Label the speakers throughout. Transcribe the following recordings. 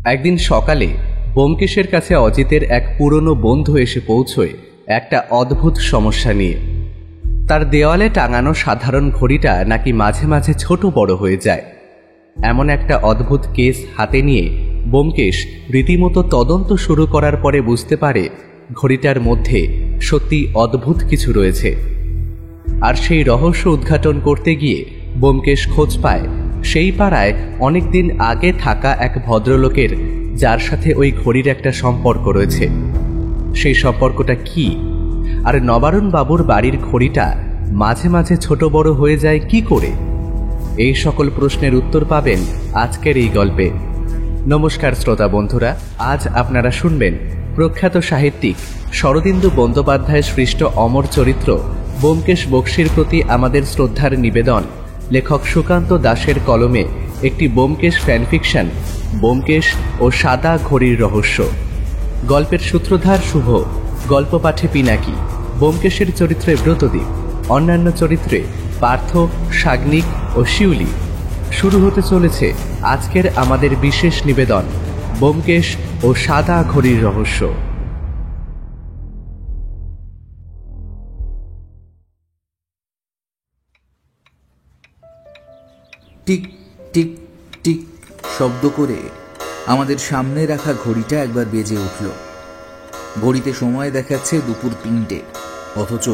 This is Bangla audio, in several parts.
Speaker 1: একদিন সকালে ব্যোমকেশের কাছে অজিতের এক পুরনো বন্ধু এসে পৌঁছয় একটা অদ্ভুত সমস্যা নিয়ে। তার দেওয়ালে টাঙানো সাধারণ ঘড়িটা নাকি মাঝে মাঝে ছোট বড় হয়ে যায়। এমন একটা অদ্ভুত কেস হাতে নিয়ে ব্যোমকেশ রীতিমতো তদন্ত শুরু করার পরে বুঝতে পারে ঘড়িটার মধ্যে সত্যি অদ্ভুত কিছু রয়েছে। আর সেই রহস্য উদ্ঘাটন করতে গিয়ে ব্যোমকেশ খোঁজ পায় সেই পাড়ায় অনেকদিন আগে থাকা এক ভদ্রলোকের, যার সাথে ওই ঘড়ির একটা সম্পর্ক রয়েছে। সেই সম্পর্কটা কি, আর নবারুণ বাবুর বাড়ির ঘড়িটা মাঝে মাঝে ছোট বড় হয়ে যায় কি করে? এই সকল প্রশ্নের উত্তর পাবেন আজকের এই গল্পে। নমস্কার শ্রোতা বন্ধুরা, আজ আপনারা শুনবেন প্রখ্যাত সাহিত্যিক শরদিন্দু বন্দ্যোপাধ্যায়ের সৃষ্ট অমর চরিত্র ব্যোমকেশ বক্সীর প্রতি আমাদের শ্রদ্ধার নিবেদন, লেখক সুকান্ত দাসের কলমে একটি ব্যোমকেশ ফ্যানফিকশন, ব্যোমকেশ ও সাদা ঘড়ির রহস্য। গল্পের সূত্রধার শুভ, গল্প পাঠে পিনাকি, ব্যোমকেশের চরিত্রে ব্রতদীপ, অন্যান্য চরিত্রে পার্থ, সাগ্নিক ও শিউলি। শুরু হতে চলেছে আজকের আমাদের বিশেষ নিবেদন, ব্যোমকেশ ও সাদা ঘড়ির রহস্য।
Speaker 2: টিক টিক টিক শব্দ করে আমাদের সামনে রাখা ঘড়িটা একবার বেজে উঠল। ঘড়িতে সময় দেখাচ্ছে দুপুর 3টে, অথচ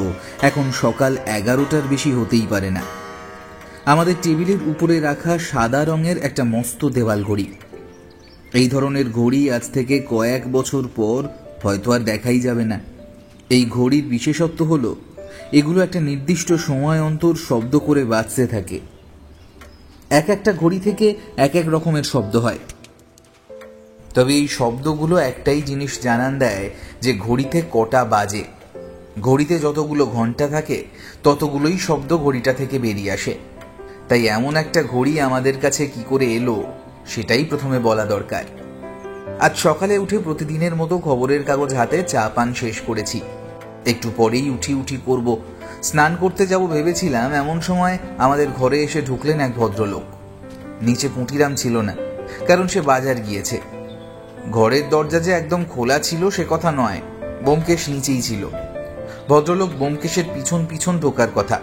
Speaker 2: এখন সকাল 11টার বেশি হতেই পারে না। আমাদের টেবিলের উপরে রাখা সাদা রঙের একটা মস্ত দেওয়াল ঘড়ি। এই ধরনের ঘড়ি আজ থেকে কয়েক বছর পর হয়তো আর দেখাই যাবে না। এই ঘড়ির বিশেষত্ব হলো এগুলো একটা নির্দিষ্ট সময় অন্তর শব্দ করে বাজতে থাকে। এক একটা ঘড়ি থেকে এক এক রকমের শব্দ হয়, তবে এই শব্দগুলো একটাই জিনিস জানান দেয় যে ঘড়িতে কটা বাজে। ঘড়িতে যতগুলো ঘন্টা থাকে ততগুলোই শব্দ ঘড়িটা থেকে বেরিয়ে আসে। তাই এমন একটা ঘড়ি আমাদের কাছে কি করে এলো সেটাই প্রথমে বলা দরকার। আজ সকালে উঠে প্রতিদিনের মতো খবরের কাগজ হাতে চা পান শেষ করেছি। একটু পরেই উঠি করব, স্নান করতে যাব ভেবেছিলাম। এমন সময় আমাদের ঘরে এসে ঢুকলেন এক ভদ্রলোক। নিচে পুঁটিরাম ছিল না, কারণ সে বাজার গিয়েছে। ঘরের দরজা যে একদম খোলা ছিল সে কথা নয়, ব্যোমকেশ নিচেই ছিল। ভদ্রলোক ব্যোমকেশের পিছন পিছন ঢোকার কথা,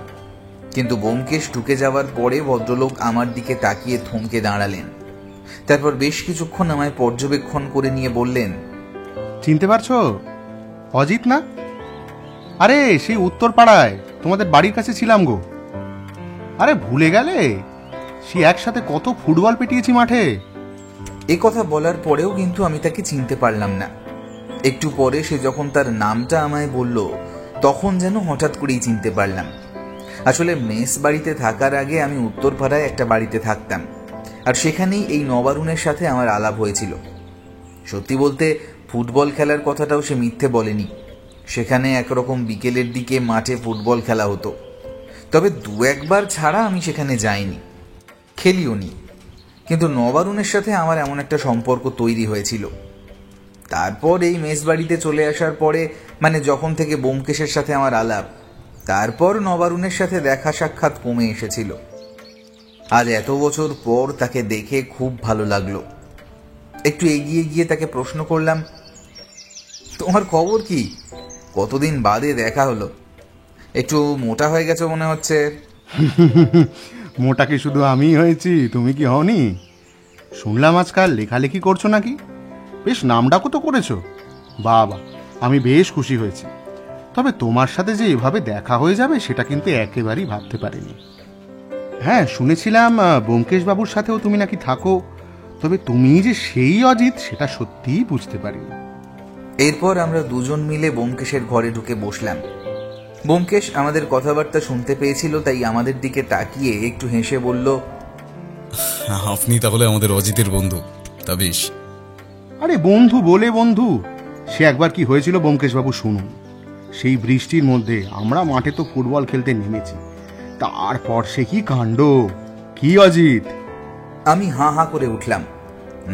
Speaker 2: কিন্তু ব্যোমকেশ ঢুকে যাওয়ার পরে ভদ্রলোক আমার দিকে তাকিয়ে থমকে দাঁড়ালেন। তারপর বেশ কিছুক্ষণ আমায় পর্যবেক্ষণ করে নিয়ে বললেন,
Speaker 3: চিনতে পারছো? অজিত না? আরে সেই উত্তর পাড়ায় তোমাদের বাড়ির কাছে ছিলাম গো। আরে ভুলে গেলে? সে একসাথে কত ফুটবল পেটিয়েছি মাঠে।
Speaker 2: এ কথা বলার পরেও কিন্তু আমি তাকে চিনতে পারলাম না। একটু পরে সে যখন তার নামটা আমায় বলল, তখন যেন হঠাৎ করেই চিনতে পারলাম। আসলে মেস বাড়িতে থাকার আগে আমি উত্তরপাড়ায় একটা বাড়িতে থাকতাম, আর সেখানেই এই নবারুণের সাথে আমার আলাপ হয়েছিল। সত্যি বলতে ফুটবল খেলার কথাটাও সে মিথ্যে বলেনি। সেখানে একরকম বিকেলের দিকে মাঠে ফুটবল খেলা হতো, তবে 2-1বার ছাড়া আমি সেখানে যাইনি, খেলিও নি। কিন্তু নবারুণের সাথে আমার এমন একটা সম্পর্ক তৈরি হয়েছিল। তারপর এই মেস বাড়িতে চলে আসার পরে, মানে যখন থেকে ব্যোমকেশের সাথে আমার আলাপ, তারপর নবারুণের সাথে দেখা সাক্ষাৎ কমে এসেছিল। আজ এত বছর পর তাকে দেখে খুব ভালো লাগলো। একটু এগিয়ে গিয়ে তাকে প্রশ্ন করলাম, তোমার খবর কি? কতদিন বাদে দেখা হলো, একটু মোটা হয়ে গেছো মনে হচ্ছে।
Speaker 3: মোটা কি শুধু আমি হয়েছি, তুমি কি হওনি? শুনলাম আজকাল লেখালেখি করছো নাকি? বেশ নামডাকও তো করেছো। বাবা, আমি বেশ খুশি হয়েছি। তবে তোমার সাথে যে এভাবে দেখা হয়ে যাবে সেটা কিন্তু একেবারেই ভাবতে পারিনি। হ্যাঁ, শুনেছিলাম ব্যোমকেশ বাবুর সাথেও তুমি নাকি থাকো, তবে তুমি যে সেই অজিত সেটা সত্যিই বুঝতে পারিনি।
Speaker 2: এরপর আমরা দুজন মিলে ব্যোমকেশের ঘরে ঢুকে বসলাম। ব্যোমকেশ আমাদের কথাবার্তা শুনতে পেয়েছিল, তাই আমাদের দিকে তাকিয়ে একটু হেসে বলল,
Speaker 4: আপনি তাহলে আমাদের অজিতের বন্ধু? তা বেশ।
Speaker 3: আরে বন্ধু বলে বন্ধু, সে একবার কি হয়েছিল ব্যোমকেশ বাবু শুনুন। সেই বৃষ্টির মধ্যে আমরা মাঠে তো ফুটবল খেলতে নেমেছি, তারপর সে কি কাণ্ড! কি অজিত!
Speaker 2: আমি হাঁ হাঁ করে উঠলাম।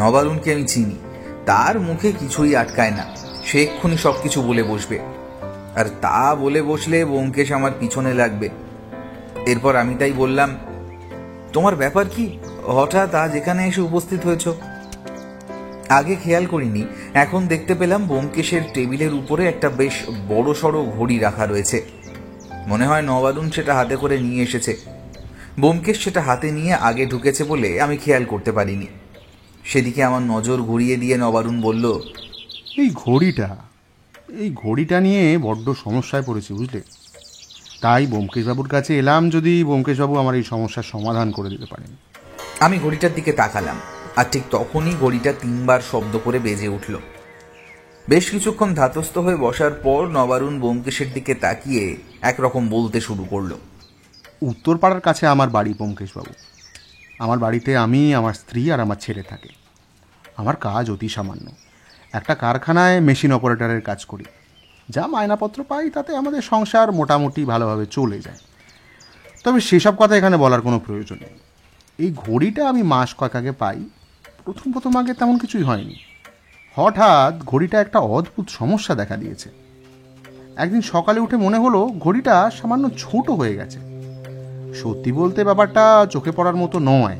Speaker 2: নবারুণকে আমি চিনি, তার মুখে কিছুই আটকায় না। সে এক্ষুনি সবকিছু বলে বসবে, আর তা বলে বসলে ব্যোমকেশ আমার পিছনে লাগবে। এরপর আমি তাই বললাম, তোমার ব্যাপার কি? হঠাৎ আজ এখানে এসে উপস্থিত হয়েছ? আগে খেয়াল করিনি, এখন দেখতে পেলাম ব্যোমকেশের টেবিলের উপরে একটা বেশ বড় সড়ো ঘড়ি রাখা রয়েছে। মনে হয় নবারুণ সেটা হাতে করে নিয়ে এসেছে। ব্যোমকেশ সেটা হাতে নিয়ে আগে ঢুকেছে বলে আমি খেয়াল করতে পারিনি। সেদিকে আমার নজর ঘুরিয়ে দিয়ে নবারুণ বলল,
Speaker 3: এই ঘড়িটা নিয়ে বড্ড সমস্যায় পড়েছি, বুঝলে? তাই ব্যোমকেশবাবুর কাছে এলাম, যদি ব্যোমকেশবাবু আমার এই সমস্যার সমাধান করে দিতে পারেন।
Speaker 2: আমি ঘড়িটার দিকে তাকালাম, আর ঠিক তখনই ঘড়িটা 3 বার শব্দ করে বেজে উঠল। বেশ কিছুক্ষণ ধাতস্থ হয়ে বসার পর নবারুণ ব্যোমকেশের দিকে তাকিয়ে একরকম বলতে শুরু করলো।
Speaker 3: উত্তরপাড়ার কাছে আমার বাড়ি ব্যোমকেশবাবু। আমার বাড়িতে আমি, আমার স্ত্রী আর আমার ছেলে থাকে। আমার কাজ অতি সামান্য, একটা কারখানায় মেশিন অপারেটরের কাজ করি। যা মায়নাপত্র পাই তাতে আমাদের সংসার মোটামুটি ভালোভাবে চলে যায়। তবে সেসব কথা এখানে বলার কোনো প্রয়োজন নেই। এই ঘড়িটা আমি মাস কয়েক আগে পাই। প্রথম আগে তেমন কিছুই হয়নি। হঠাৎ ঘড়িটা একটা অদ্ভুত সমস্যা দেখা দিয়েছে। একদিন সকালে উঠে মনে হলো ঘড়িটা সামান্য ছোট হয়ে গেছে। সত্যি বলতে ব্যাপারটা চোখে পড়ার মতো নয়,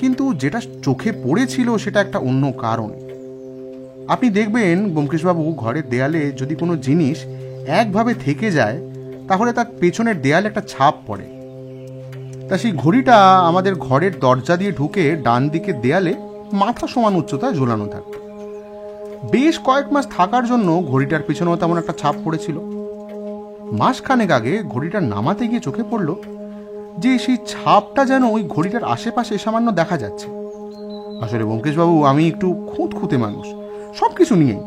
Speaker 3: কিন্তু যেটা চোখে পড়েছিল সেটা একটা অন্য কারণ। আপনি দেখবেন ব্যোমকেশবাবু, ঘরের দেয়ালে যদি কোনো জিনিস একভাবে থেকে যায় তাহলে তার পেছনের দেয়ালে একটা ছাপ পড়ে। তা সেই ঘড়িটা আমাদের ঘরের দরজা দিয়ে ঢুকে ডান দিকের দেয়ালে মাথা সমান উচ্চতায় ঝোলানো থাকত। বেশ কয়েক মাস থাকার জন্য ঘড়িটার পেছনেও তেমন একটা ছাপ পড়েছিল। মাসখানেক আগে ঘড়িটা নামাতে গিয়ে চোখে পড়ল যে সেই ছাপটা যেন ওই ঘড়িটার আশেপাশে সামান্য দেখা যাচ্ছে। আসলে ব্যোমকেশবাবু, আমি একটু খুঁতখুঁতে মানুষ, সব কিছু নিয়েই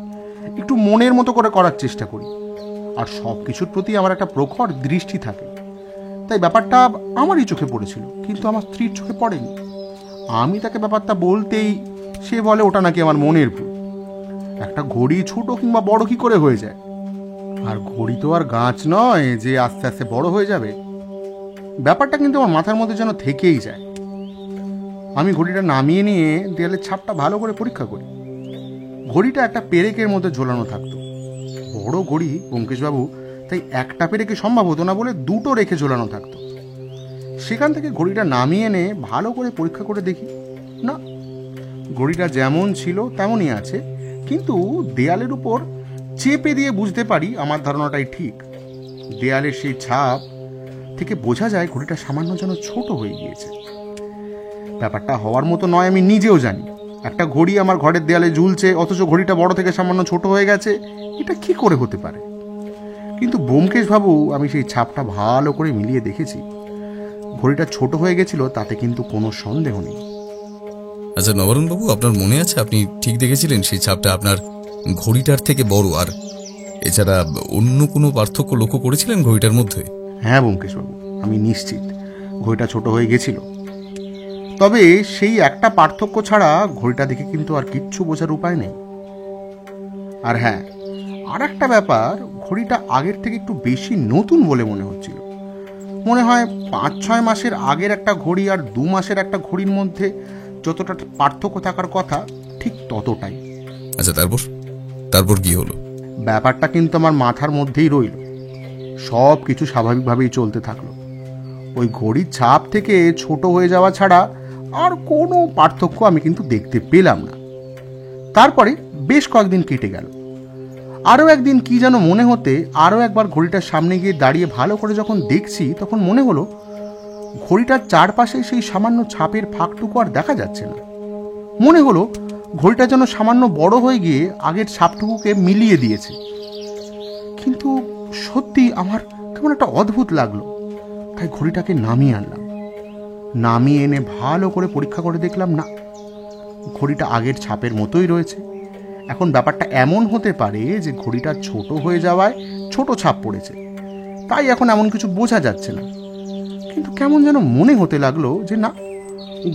Speaker 3: একটু মনের মতো করে করার চেষ্টা করি, আর সব কিছুর প্রতি আমার একটা প্রখর দৃষ্টি থাকে। তাই ব্যাপারটা আমারই চোখে পড়েছিল, কিন্তু আমার স্ত্রীর চোখে পড়েনি। আমি তাকে ব্যাপারটা বলতেই সে বলে ওটা নাকি আমার মনের ভুল। একটা ঘড়ি ছোট কিংবা বড় কি করে হয়ে যায়? আর ঘড়ি তো আর গাছ নয় যে আস্তে আস্তে বড় হয়ে যাবে। ব্যাপারটা কিন্তু আমার মাথার মধ্যে যেন থেকেই যায়। আমি ঘড়িটা নামিয়ে নিয়ে দেয়ালের ছাপটা ভালো করে পরীক্ষা করি। ঘড়িটা একটা পেরেকের মধ্যে ঝোলানো থাকতো। বড় ঘড়ি ব্যোমকেশবাবু, তাই একটা পেরেকে সম্ভব হতো না বলে দুটো রেখে ঝোলানো থাকতো। সেখান থেকে ঘড়িটা নামিয়ে এনে ভালো করে পরীক্ষা করে দেখি, না, ঘড়িটা যেমন ছিল তেমনই আছে, কিন্তু দেয়ালের উপর চেপে দিয়ে বুঝতে পারি আমার ধারণাটাই ঠিক। দেয়ালের সেই ছাপ থেকে বোঝা যায় ঘড়িটা সামান্য যেন ছোট হয়ে গিয়েছে। ব্যাপারটা হওয়ার মতো নয় আমি নিজেও জানি। একটা ঘড়ি আমার ঘরের দেয়ালে ঝুলছে, অথচ ঘড়িটা বড় থেকে সামান্য ছোট হয়ে গেছে। এটা কি করে হতে পারে? কিন্তু ব্যোমকেশবাবু, আমি সেই ছাপটা ভালো করে মিলিয়ে দেখেছি। ঘড়িটা ছোট হয়ে গেছিল তাতে কিন্তু কোনো সন্দেহ নেই।
Speaker 4: আচ্ছা নবারুণ বাবু, আপনার মনে আছে আপনি ঠিক দেখেছিলেন সেই ছাপটা আপনার ঘড়িটার থেকে বড়? আর এছাড়া অন্য কোনো পার্থক্য লক্ষ্য করেছিলেন ঘড়িটার মধ্যে?
Speaker 3: হ্যাঁ ব্যোমকেশবাবু, আমি নিশ্চিত ঘড়িটা ছোট হয়ে গেছিল। তবে সেই একটা পার্থক্য ছাড়া ঘড়িটা দেখে কিন্তু আর কিচ্ছু বোঝার উপায় নেই। আর হ্যাঁ, আর একটা ব্যাপার, ঘড়িটা আগের থেকে একটু বেশি নতুন বলে মনে হচ্ছিল। মনে হয় 5-6 মাসের আগের একটা ঘড়ি আর 2 মাসের একটা ঘড়ির মধ্যে যতটা পার্থক্য থাকার কথা ঠিক ততটাই।
Speaker 4: আচ্ছা, তারপর কি হলো?
Speaker 3: ব্যাপারটা কিন্তু আমার মাথার মধ্যেই রইল। সব কিছু স্বাভাবিকভাবেই চলতে থাকলো। ওই ঘড়ির ছাপ থেকে ছোট হয়ে যাওয়া ছাড়া আর কোনো পার্থক্য আমি কিন্তু দেখতে পেলাম না। তারপরে বেশ কয়েকদিন কেটে গেল। আরও একদিন কি যেন মনে হতে আরও একবার ঘড়িটার সামনে গিয়ে দাঁড়িয়ে ভালো করে যখন দেখছি, তখন মনে হলো ঘড়িটার চারপাশে সেই সামান্য ছাপের ফাঁকটুকু আর দেখা যাচ্ছে না। মনে হলো ঘড়িটা যেন সামান্য বড় হয়ে গিয়ে আগের ছাপটুকুকে মিলিয়ে দিয়েছে। কিন্তু সত্যি আমার কেমন একটা অদ্ভুত লাগলো। তাই ঘড়িটাকে নামিয়ে আনলাম। নামিয়ে এনে ভালো করে পরীক্ষা করে দেখলাম, না, ঘড়িটা আগের ছাপের মতোই রয়েছে। এখন ব্যাপারটা এমন হতে পারে যে ঘড়িটা ছোট হয়ে যাওয়ায় ছোট ছাপ পড়েছে, তাই এখন এমন কিছু বোঝা যাচ্ছে না। কিন্তু কেমন যেন মনে হতে লাগলো যে না,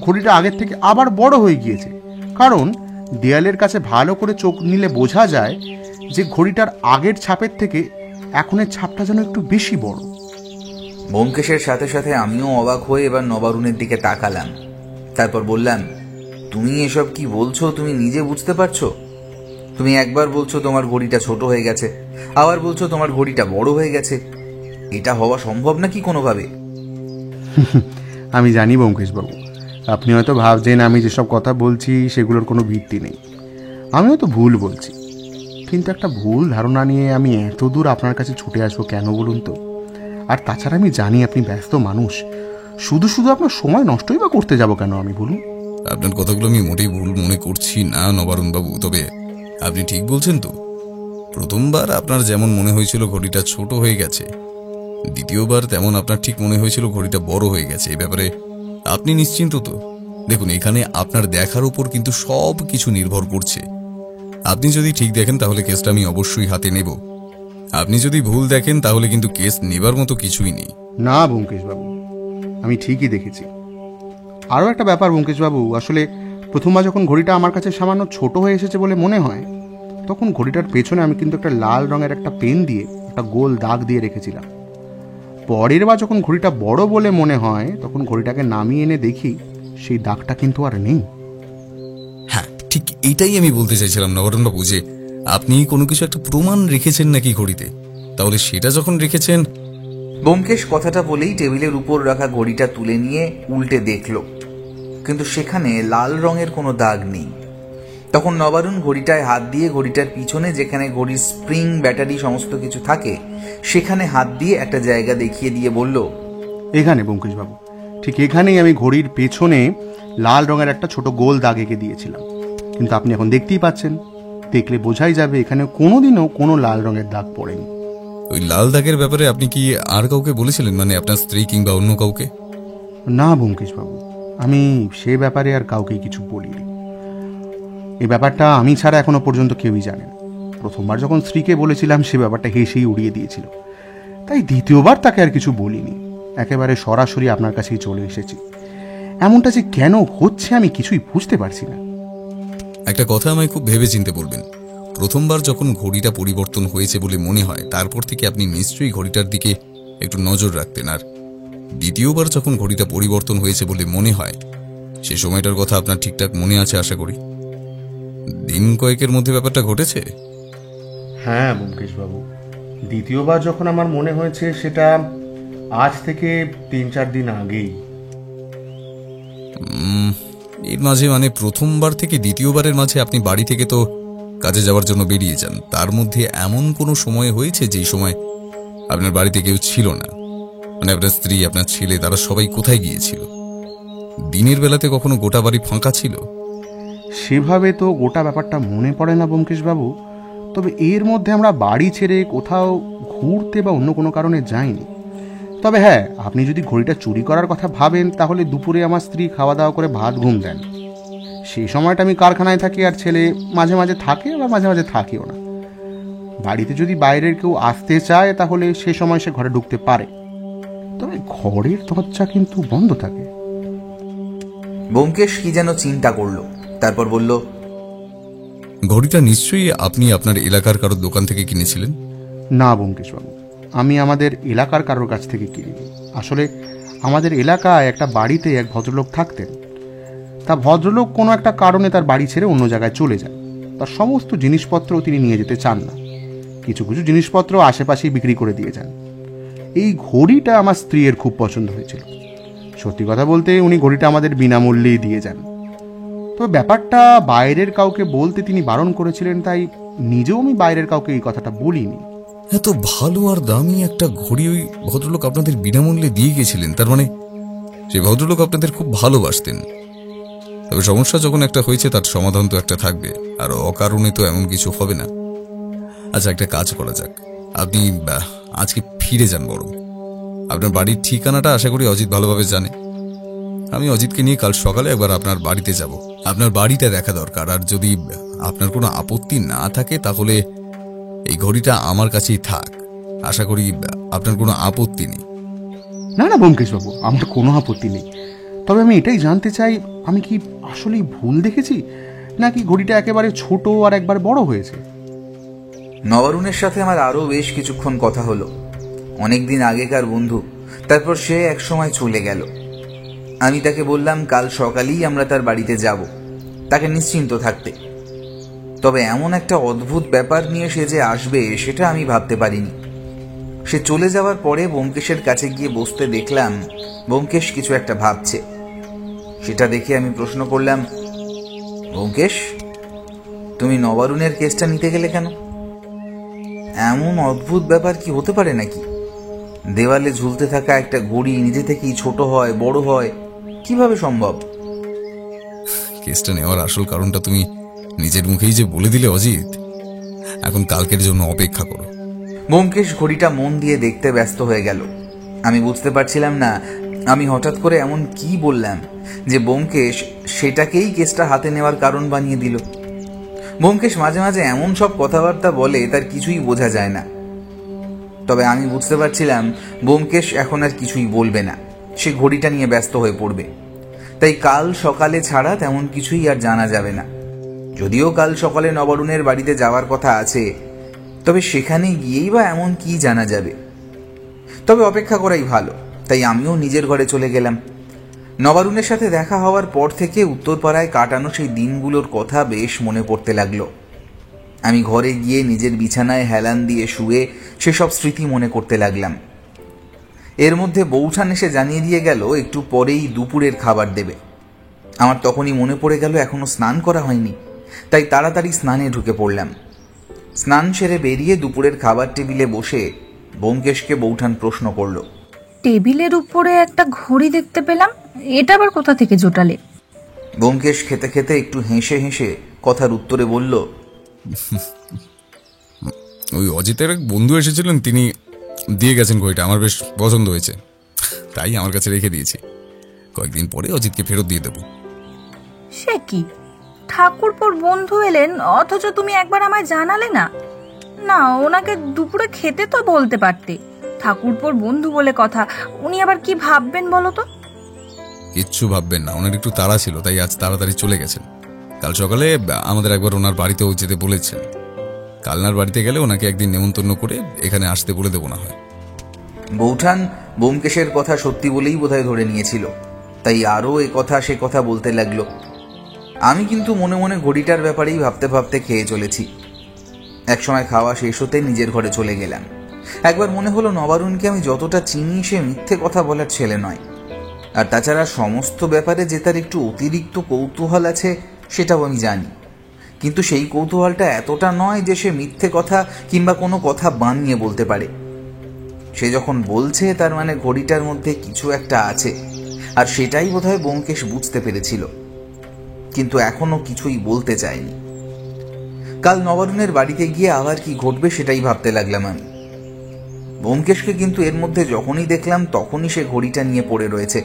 Speaker 3: ঘড়িটা আগের থেকে আবার বড় হয়ে গিয়েছে। কারণ দেয়ালের কাছে ভালো করে চোখ নিলে বোঝা যায় যে ঘড়িটার আগের ছাপের থেকে এখনের ছাপটা যেন একটু বেশি বড়।
Speaker 2: ব্যোমকেশের সাথে সাথে আমিও অবাক হয়ে এবার নবারুণের দিকে তাকালাম। তারপর বললাম, তুমি এসব কি বলছো? তুমি নিজে বুঝতে পারছো? তুমি একবার বলছো তোমার ঘড়িটা ছোট হয়ে গেছে, আবার বলছো তোমার ঘড়িটা বড় হয়ে গেছে। এটা হওয়া সম্ভব নাকি কোনোভাবে?
Speaker 3: আমি জানি ব্যোমকেশবাবু, আপনি হয়তো ভাবছেন আমি যেসব কথা বলছি সেগুলোর কোনো ভিত্তি নেই। আমিও তো ভুল বলছি, কিন্তু একটা ভুল ধারণা নিয়ে আমি এত দূর আপনার কাছে ছুটে আসবো কেন বলুন তো? আর তাছাড়া আমি জানি আপনি ব্যস্ত মানুষ, শুধু শুধু আপনার সময় নষ্টই বা করতে যাব কেন আমি, বলুন?
Speaker 4: আপনার কথাগুলো আমি মোটেই ভুল মনে করছি না নবারুণবাবু, তবে আপনি ঠিক বলছেন তো। প্রথমবার আপনার যেমন মনে হয়েছিল ঘড়িটা ছোট হয়ে গেছে, দ্বিতীয়বার তেমন আপনার ঠিক মনে হয়েছিল ঘড়িটা বড় হয়ে গেছে। এই ব্যাপারে আপনি নিশ্চিন্ত তো? দেখুন, এখানে আপনার দেখার উপর কিন্তু সব কিছু নির্ভর করছে। আপনি যদি ঠিক দেখেন তাহলে কেসটা আমি অবশ্যই হাতে নেব, আপনি যদি ভুল দেখেন তাহলে কিন্তু কেস নেবার মতো কিছুই নেই।
Speaker 3: না ব্যোমকেশবাবু, আমি ঠিকই দেখেছি। আরও একটা ব্যাপার ব্যোমকেশবাবু, আসলে প্রথমবার যখন ঘড়িটা আমার কাছে সামান্য ছোট হয়ে এসেছে বলে মনে হয়, তখন ঘড়িটার পেছনে আমি কিন্তু একটা লাল রঙের একটা পেন দিয়ে একটা গোল দাগ দিয়ে রেখেছিলাম। পরের বার যখন ঘড়িটা বড় বলে মনে হয়, তখন ঘড়িটাকে নামিয়ে এনে দেখি সেই দাগটা কিন্তু আর নেই।
Speaker 4: হ্যাঁ, ঠিক এইটাই আমি বলতে চাইছিলাম নবারুণবাবু, যে আপনি কোনো কিছু একটা প্রমাণ রেখেছেন নাকি ঘড়িতে, তাহলে সেটা যখন রেখেছেন।
Speaker 2: ব্যোমকেশ কথাটা বলেই টেবিলের উপর রাখা ঘড়িটা তুলে নিয়ে উল্টে দেখল, কিন্তু সেখানে লাল রঙের কোনো দাগ নেই। তখন নবারুণ ঘড়িটায় হাত দিয়ে ঘড়িটার পিছনে যেখানে ঘড়ির স্প্রিং, ব্যাটারি সমস্ত কিছু থাকে সেখানে হাত দিয়ে একটা জায়গা দেখিয়ে দিয়ে বলল,
Speaker 3: এখানে ব্যোমকেশবাবু, ঠিক এখানেই আমি ঘড়ির পেছনে লাল রঙের একটা ছোট গোল দাগ এঁকে দিয়েছিলাম। কিন্তু আপনি এখন দেখতেই পাচ্ছেন, দেখলে বোঝাই যাবে এখানে কোনোদিনও কোনো লাল রঙের দাগ পড়েনি।
Speaker 4: ওই লাল দাগের ব্যাপারে আপনি কি আর কাউকে বলেছিলেন, মানে আপনার স্ত্রী কিংবা অন্য কাউকে?
Speaker 3: না ব্যোমকেশবাবু, আমি সে ব্যাপারে আর কাউকেই কিছু বলিনি। এই ব্যাপারটা আমি ছাড়া এখনো পর্যন্ত কেউই জানে না। প্রথমবার যখন স্ত্রীকে বলেছিলাম, সে ব্যাপারটা হেসেই উড়িয়ে দিয়েছিল, তাই দ্বিতীয়বার তাকে আর কিছু বলিনি। একেবারে সরাসরি আপনার কাছেই চলে এসেছি। এমনটা যে কেন হচ্ছে আমি কিছুই বুঝতে পারছি না।
Speaker 4: একটা কথা আমায় খুব ভেবে চিনতে বলবেন। প্রথমবার যখন ঘড়িটা পরিবর্তন হয়েছে বলে মনে হয়, তারপর থেকে আপনি নিশ্চয়ই ঘড়িটার দিকে একটু নজর রাখতেন। আর দ্বিতীয়বার যখন ঘড়িটা পরিবর্তন হয়েছে বলে মনে হয়, সে সময়টার কথা আপনার ঠিকঠাক মনে আছে আশা করি। দিন কয়েকের মধ্যে ব্যাপারটা ঘটেছে।
Speaker 3: হ্যাঁ ব্যোমকেশবাবু, দ্বিতীয়বার যখন আমার মনে হয়েছে সেটা আজ থেকে 3-4 দিন আগেই।
Speaker 4: এর মাঝে, মানে প্রথমবার থেকে দ্বিতীয়বারের মাঝে আপনি বাড়ি থেকে তো কাজে যাওয়ার জন্য বেরিয়ে যান, তার মধ্যে এমন কোনো সময় হয়েছে যেই সময় আপনার বাড়িতে কেউ ছিল না? মানে আপনার স্ত্রী, আপনার ছেলে, তারা সবাই কোথায় গিয়েছিল? দিনের বেলাতে কখনো গোটা বাড়ি ফাঁকা ছিল?
Speaker 3: সেভাবে তো গোটা ব্যাপারটা মনে পড়ে না ব্যোমকেশবাবু, তবে এর মধ্যে আমরা বাড়ি ছেড়ে কোথাও ঘুরতে বা অন্য কোনো কারণে যাইনি। তবে হ্যাঁ, আপনি যদি ঘড়িটা চুরি করার কথা ভাবেন, তাহলে দুপুরে আমার স্ত্রী খাওয়া দাওয়া করে ভাত ঘুম দেন। সেই সময়টা আমি কারখানায় থাকি, আর ছেলে মাঝে মাঝে থাকে বা মাঝে মাঝে থাকেও না। বাড়িতে যদি বাইরের কেউ আসতে চায় তাহলে সে সময় সে ঘরে ঢুকতে পারে, তবে ঘরের দরজা কিন্তু বন্ধ থাকে।
Speaker 2: ব্যোমকেশ কি যেন চিন্তা করলো, তারপর বলল,
Speaker 4: ঘড়িটা নিশ্চয়ই আপনি আপনার এলাকার কারোর দোকান থেকে কিনেছিলেন?
Speaker 3: না ব্যোমকেশবাবু, আমি আমাদের এলাকার কারোর কাছ থেকে কিনিনি। আসলে আমাদের এলাকায় একটা বাড়িতে এক ভদ্রলোক থাকতেন। তা ভদ্রলোক কোনো একটা কারণে তার বাড়ি ছেড়ে অন্য জায়গায় চলে যান। তার সমস্ত জিনিসপত্র তিনি নিয়ে যেতে চান না। কিছু কিছু জিনিসপত্র আশেপাশেই বিক্রি করে দিয়ে যান। এই ঘড়িটা আমার স্ত্রীর খুব পছন্দ হয়েছিল। সত্যি কথা বলতে উনি ঘড়িটা আমাদের বিনামূল্যেই দিয়ে যান। তবে ব্যাপারটা বাইরের কাউকে বলতে তিনি বারণ করেছিলেন, তাই নিজেও আমি বাইরের কাউকে এই কথাটা বলিনি।
Speaker 4: এত ভালো আর দামি একটা ঘড়ি ওই ভদ্রলোক আপনাদের বিনামূল্যে দিয়ে গেছিলেন, তার মানে সেই ভদ্রলোক আপনাদের খুব ভালোবাসতেন। তবে সমস্যা যখন একটা হয়েছে, তার সমাধান তো একটা থাকবে, আর অকারণে তো এমন কিছু হবে না। আচ্ছা, একটা কাজ করা যাক, আপনি আজকে ফিরে যান। বরং আপনার বাড়ির ঠিকানাটা আশা করি অজিত ভালোভাবে জানে। আমি অজিতকে নিয়ে কাল সকালে একবার আপনার বাড়িতে যাব। আপনার বাড়িটা দেখা দরকার, আর যদি আপনার কোনো আপত্তি না থাকে তাহলে এই ঘড়িটা আমার কাছেই থাক। আশা করি আপনার কোনো আপত্তি নেই।
Speaker 3: না না ব্যোমকেশবাবু, আমার কোনো আপত্তি নেই। তবে আমি এটাই জানতে চাই, আমি কি আসলেই ভুল দেখেছি, নাকি ঘড়িটা একেবারে ছোট আর একবার বড় হয়েছে?
Speaker 2: নবারুণের সাথে আমার আরও বেশ কিছুক্ষণ কথা হলো। অনেকদিন আগেকার বন্ধু, তারপর সে একসময় চলে গেল। আমি তাকে বললাম কাল সকালেই আমরা তার বাড়িতে যাব, তাকে নিশ্চিন্ত থাকতে। তবে এমন একটা অদ্ভুত ব্যাপার নিয়ে সে যে আসবে সেটা আমি ভাবতে পারিনি। সে চলে যাওয়ার পরে ব্যোমকেশের কাছে গিয়ে বসতে দেখলাম ব্যোমকেশ কিছু একটা ভাবছে। সেটা দেখে আমি প্রশ্ন করলাম, ব্যোমকেশ? তুমি নবারুণের কেসটা নিতে গেলে কেন? এমন অদ্ভুত ব্যাপার কি হতে পারে নাকি? দেওয়ালে ঝুলতে থাকা একটা ঘড়ি নিজে থেকেই ছোট হয়, বড় হয়, কিভাবে সম্ভব?
Speaker 4: কেসটা নেওয়ার আসল কারণটা তুমি নিজের মুখেই যে বলে দিলে অজিত। এখন কালকের জন্য অপেক্ষা করো।
Speaker 2: ব্যোমকেশ ঘড়িটা মন দিয়ে দেখতে ব্যস্ত হয়ে গেল। আমি বুঝতে পারছিলাম না আমি হঠাৎ করে এমন কি বললাম যে ব্যোমকেশ সেটাকেই কেসটা হাতে নেওয়ার কারণ বানিয়ে দিল। ব্যোমকেশ মাঝে মাঝে এমন সব কথাবার্তা বলে তার কিছুই বোঝা যায় না। তবে আমি বুঝতে পারছিলাম ব্যোমকেশ এখন আর কিছুই বলবে না, সে ঘড়িটা নিয়ে ব্যস্ত হয়ে পড়বে। তাই কাল সকালে ছাড়া তেমন কিছুই আর জানা যাবে না। যদিও কাল সকালে নবারুণের বাড়িতে যাওয়ার কথা আছে, তবে সেখানে গিয়েই বা এমন কি জানা যাবে। তবে অপেক্ষা করাই ভালো, তাই আমিও নিজের ঘরে চলে গেলাম। নবারুণের সাথে দেখা হওয়ার পর থেকে উত্তরপাড়ায় কাটানো সেই দিনগুলোর কথা বেশ মনে পড়তে লাগলো। আমি ঘরে গিয়ে নিজের বিছানায় হেলান দিয়ে শুয়ে সেসব স্মৃতি মনে করতে লাগলাম। এর মধ্যে বৌঠান এসে জানিয়ে দিয়ে গেল একটু পরেই দুপুরের খাবার দেবে। আমার তখনই মনে পড়ে গেল এখনো স্নান করা হয়নি, তাই তাড়াতাড়ি স্নানে ঢুকে পড়লাম। স্নান সেরে বেরিয়ে দুপুরের খাবার টেবিলে বসে ব্যোমকেশকে বৌঠান প্রশ্ন করল,
Speaker 5: টেবিলের উপরে একটা ঘড়ি দেখতে পেলাম, এটা আবার কোথা থেকে জোটালে?
Speaker 2: ব্যোমকেশ খেতে খেতে একটু হেসে হেসে কথার উত্তরে বলল,
Speaker 4: ওই অজিতের এক বন্ধু এসেছিলেন, তিনি দিয়ে গেছেন ঘড়িটা। আমার বেশ পছন্দ হয়েছে, তাই আমার কাছে রেখে দিয়েছি। কয়েকদিন পরে অজিতকে ফেরত দিয়ে দেবো।
Speaker 5: সে কি, ঠাকুরপোর বন্ধু এলেন অথচ তুমি একবার আমায় জানালে না? না, ওনাকে দুপুরে খেতে তো বলতে পারতে। ঠাকুরপোর বন্ধু বলে কথা, উনি আবার কি ভাববেন বলো তো?
Speaker 4: কিচ্ছু ভাববেন না, ওনার একটু তাড়া ছিল, তাই আজ তাড়াতাড়ি চলে গেছেন। কাল সকালে আমাদের একবার ওনার বাড়িতেও যেতে বলেছেন। কালনার বাড়িতে গেলে ওনাকে একদিন নেমন্তন্ন করে এখানে আসতে বলে দেবো না হয়।
Speaker 2: বৌঠান ব্যোমকেশের কথা সত্যি বলেই বোধহয় ধরে নিয়েছিল, তাই আরও এ কথা সে কথা বলতে লাগলো। আমি কিন্তু মনে মনে ঘড়িটার ব্যাপারেই ভাবতে ভাবতে খেয়ে চলেছি। একসময় খাওয়া শেষ হতে নিজের ঘরে চলে গেলাম। একবার মনে হলো নবারুণকে আমি যতটা চিনি সে মিথ্যে কথা বলার ছেলে নয়। আর তাছাড়া সমস্ত ব্যাপারে যে তার একটু অতিরিক্ত কৌতূহল আছে সেটাও আমি জানি, কিন্তু সেই কৌতূহলটা এতটা নয় যে সে মিথ্যে কথা কিংবা কোনো কথা বানিয়ে বলতে পারে। সে যখন বলছে তার মানে ঘড়িটার মধ্যে কিছু একটা আছে, আর সেটাই বোধহয় ব্যোমকেশ বুঝতে পেরেছিল, কিন্তু এখনো কিছুই বলতে চায়নি। কাল নবারুণের বাড়িতে গিয়ে আবার কি ঘটবে সেটাই ভাবতে লাগলাম আমি। ব্যোমকেশকে কিন্তু এর মধ্যে যখনই দেখলাম তখনই সে ঘড়িটা নিয়ে পড়ে রয়েছে,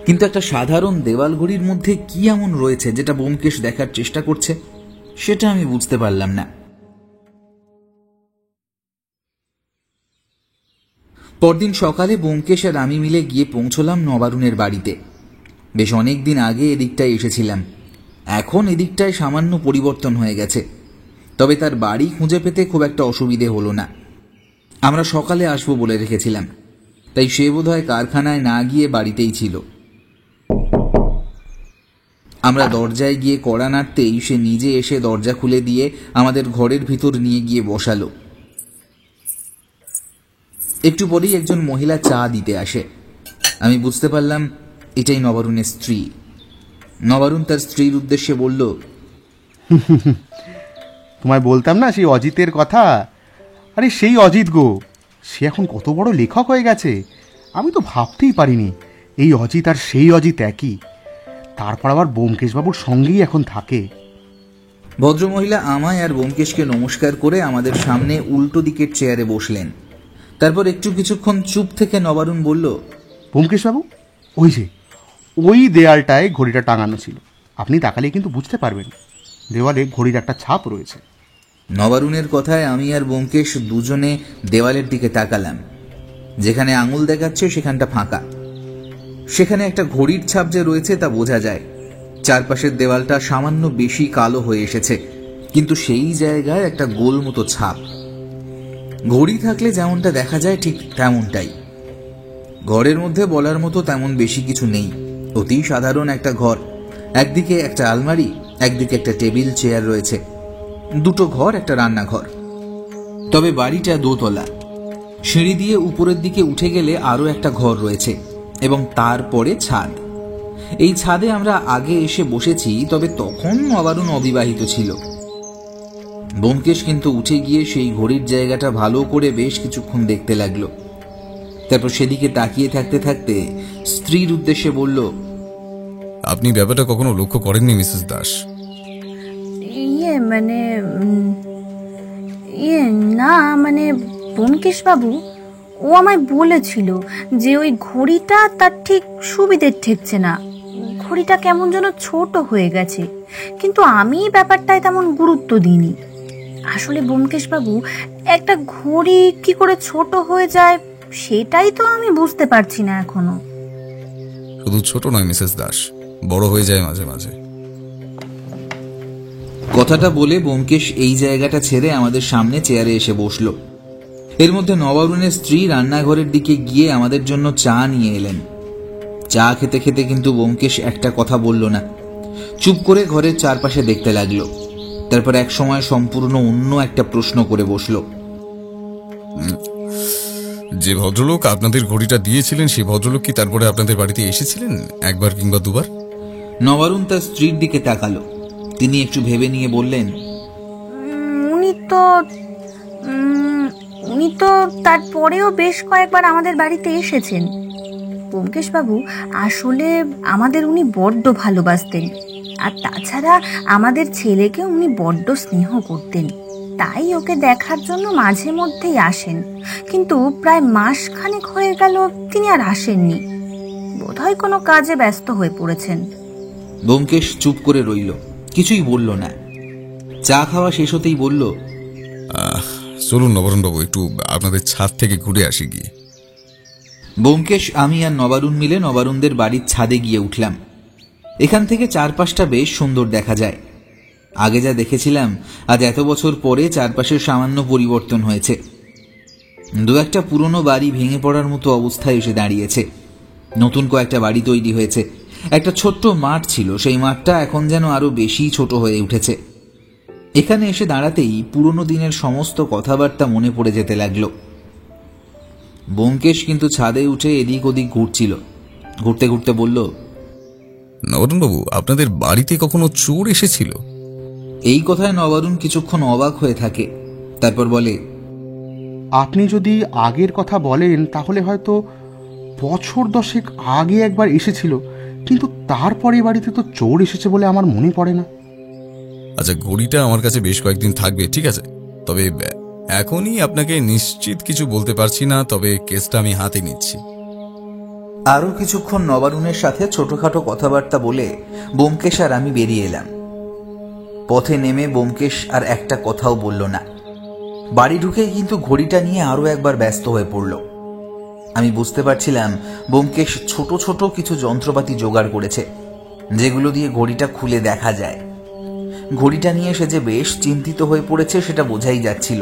Speaker 2: কিন্তু একটা সাধারণ দেওয়াল ঘড়ির মধ্যে কি এমন রয়েছে যেটা ব্যোমকেশ দেখার চেষ্টা করছে সেটা আমি বুঝতে পারলাম না। পরদিন সকালে ব্যোমকেশ আর আমি মিলে গিয়ে পৌঁছলাম নবারুণের বাড়িতে। বেশ অনেক দিন আগে এদিকটায় এসেছিলাম, এখন এদিকটায় সামান্য পরিবর্তন হয়ে গেছে, তবে তার বাড়ি খুঁজে পেতে খুব একটা অসুবিধে হলো না। আমরা সকালে আসবো বলে রেখেছিলাম, তাই সে বোধহয় কারখানায় না গিয়ে বাড়িতেই ছিল। আমরা দরজায় গিয়ে কড়া নাড়তেই সে নিজে এসে দরজা খুলে দিয়ে আমাদের ঘরের ভিতর নিয়ে গিয়ে বসালো। একটু পরেই একজন মহিলা চা দিতে আসে। আমি বুঝতে পারলাম এটাই নবারুণের স্ত্রী। নবারুণ তার স্ত্রীর উদ্দেশ্যে বলল,
Speaker 3: তোমায় বলতাম না সেই অজিতের কথা? আরে সেই অজিত গো, সে এখন কত বড় লেখক হয়ে গেছে। আমি তো ভাবতেই পারিনি এই অজিত আর সেই অজিত একই। তারপর আবার ব্যোমকেশবাবুর সঙ্গেই এখন থাকে।
Speaker 2: ভদ্রমহিলা আমায় আর ব্যোমকেশকে নমস্কার করে আমাদের সামনে উল্টো দিকের চেয়ারে বসলেন। তারপর একটু কিছুক্ষণ চুপ থেকে নবারুণ বলল,
Speaker 3: ব্যোমকেশবাবু, ওই যে ওই দেয়ালটায় ঘড়িটা টাঙানো ছিল, আপনি তাকালে কিন্তু বুঝতে পারবেন দেওয়ালে ঘড়ির একটা ছাপ রয়েছে।
Speaker 2: নবারুণের কথায় আমি আর ব্যোমকেশ দুজনে দেওয়ালের দিকে তাকালাম। যেখানে আঙুল দেখাচ্ছে সেখানটা ফাঁকা, সেখানে একটা ঘড়ির ছাপ যে রয়েছে তা বোঝা যায়। চারপাশের দেওয়ালটা সামান্য বেশি কালো হয়ে এসেছে, কিন্তু সেই জায়গায় একটা গোল মতো ছাপ। ঘড়ি থাকলে যেমনটা দেখা যায় ঠিক তেমনটাই। ঘরের মধ্যে বলার মতো তেমন বেশি কিছু নেই, অতি সাধারণ একটা ঘর। একদিকে একটা আলমারি, একদিকে একটা টেবিল চেয়ার রয়েছে, দুটো ঘর, একটা রান্নাঘর। তবে বাড়িটা দোতলা। সিঁড়ি দিয়ে উপরের দিকে উঠে গেলে আরও একটা ঘর রয়েছে এবং তারপরে ছাদ। এই ছাদে আমরা আগে এসে বসেছি, তবে তখন নবারুণ অবিবাহিত ছিল। ব্যোমকেশ কিন্তু উঠে গিয়ে সেই ঘড়ির জায়গাটা ভালো করে বেশ কিছুক্ষণ দেখতে লাগলো। তারপর সেদিকে তাকিয়ে থাকতে থাকতে স্ত্রীর উদ্দেশ্যে বলল,
Speaker 4: আপনি ব্যাপারটা কখনো লক্ষ্য করেননি মিসেস দাস?
Speaker 5: মানে না, মানে ব্যোমকেশ বাবু ও আমায় বলেছিল যে ওই ঘড়িটা তার ঠিক সুবিধের ঠেকছে না, ঘড়িটা কেমন যেন ছোট হয়ে গেছে, কিন্তু আমি ব্যাপারটায় তেমন গুরুত্ব দিইনি। আসলে ব্যোমকেশ বাবু, একটা ঘড়ি কি করে ছোট হয়ে যায় সেটাই তো আমি বুঝতে পারছি না এখনো।
Speaker 4: শুধু ছোট নয় মিসেস দাস, বড় হয়ে যায় মাঝে মাঝে।
Speaker 2: কথাটা বলে ব্যোমকেশ এই জায়গাটা ছেড়ে আমাদের সামনে চেয়ারে এসে বসলো। এর মধ্যে নবারুণের স্ত্রী রান্নাঘরের দিকে গিয়ে আমাদের জন্য চা নিয়ে এলেন। চা খেতে খেতে কিন্তু ব্যোমকেশ একটা কথা বলল না, চুপ করে ঘরের চারপাশে দেখতে লাগলো। তারপর এক সময় সম্পূর্ণ অন্য একটা প্রশ্ন করে বসলো।
Speaker 4: যে ভদ্রলোক আপনাদের ঘড়িটা দিয়েছিলেন সেই ভদ্রলোক কি তারপরে আপনাদের বাড়িতে এসেছিলেন একবার কিংবা দুবার?
Speaker 2: নবারুণ তার স্ত্রীর দিকে তাকালো। তিনি একটু ভেবে নিয়ে বললেন,
Speaker 5: উনি তো তারপরেও বেশ কয়েকবার আমাদের বাড়িতে এসেছেন। ব্যোমকেশ বাবু, আসলে আমাদের উনি বড্ড ভালোবাসতেন, আর তাছাড়া আমাদের ছেলেকে উনি বড্ড স্নেহ করতেন, তাই ওকে দেখার জন্য মাঝে মধ্যেই আসেন, কিন্তু প্রায় মাসখানেক হয়ে গেল তিনি আর আসেননি। বোধহয় কোনো কাজে ব্যস্ত হয়ে পড়েছেন।
Speaker 2: ব্যোমকেশ চুপ করে রইল, কিছুই বলল না। চা খাওয়া শেষ হতেই বলল,
Speaker 4: চলুন নবরণবাবু, একটু আপনাদের ছাদ থেকে ঘুরে আসি গিয়ে।
Speaker 2: ব্যোমকেশ, আমি আর নবারুণ মিলে নবারুণদের বাড়ির ছাদে গিয়ে উঠলাম। এখান থেকে চারপাশটা বেশ সুন্দর দেখা যায়। আগে যা দেখেছিলাম, আজ এত বছর পরে চারপাশের সামান্য পরিবর্তন হয়েছে। দু একটা পুরনো বাড়ি ভেঙে পড়ার মতো অবস্থায় এসে দাঁড়িয়েছে। নতুন কয়েকটা বাড়ি তৈরি হয়েছে। একটা ছোট্ট মাঠ ছিল, সেই মাঠটা এখন যেন আরো বেশি ছোট হয়ে উঠেছে। এখানে এসে দাঁড়াতেই পুরনো দিনের সমস্ত কথাবার্তা মনে পড়ে যেতে লাগলো। ব্যোমকেশ কিন্তু ছাদে উঠে এদিক ওদিক ঘুরছিল। ঘুরতে ঘুরতে বলল,
Speaker 4: নবরণবাবু, আপনাদের বাড়িতে কখনো চোর এসেছিল?
Speaker 2: এই কথায় নবারুণ কিছুক্ষণ অবাক হয়ে থাকে। তারপর বলে,
Speaker 3: আপনি যদি আগের কথা বলেন তাহলে হয়তো বছর 10 আগে একবার এসেছিল, কিন্তু তারপরে বাড়িতে তো চোর এসেছে বলে আমার মনে পড়ে না।
Speaker 4: আচ্ছা, ঘড়িটা আমার কাছে বেশ কয়েকদিন থাকবে, ঠিক আছে, তবে এখনই আপনাকে নিশ্চিত কিছু বলতে পারছি না, তবে কেসটা আমি হাতে নিচ্ছি।
Speaker 2: আরো কিছুক্ষণ নবারুণের সাথে ছোটখাটো কথাবার্তা বলে ব্যোমকেশ আর আমি বেরিয়ে এলাম। পথে নেমে ব্যোমকেশ আর একটা কথাও বলল না। বাড়ি ঢুকেই কিন্তু ঘড়িটা নিয়ে আরো একবার ব্যস্ত হয়ে পড়ল। আমি বুঝতে পারছিলাম ব্যোমকেশ ছোট ছোট কিছু যন্ত্রপাতি জোগাড় করেছে, যেগুলো দিয়ে ঘড়িটা খুলে দেখা যায়। ঘড়িটা নিয়ে সে যে বেশ চিন্তিত হয়ে পড়েছে সেটা বোঝাই যাচ্ছিল।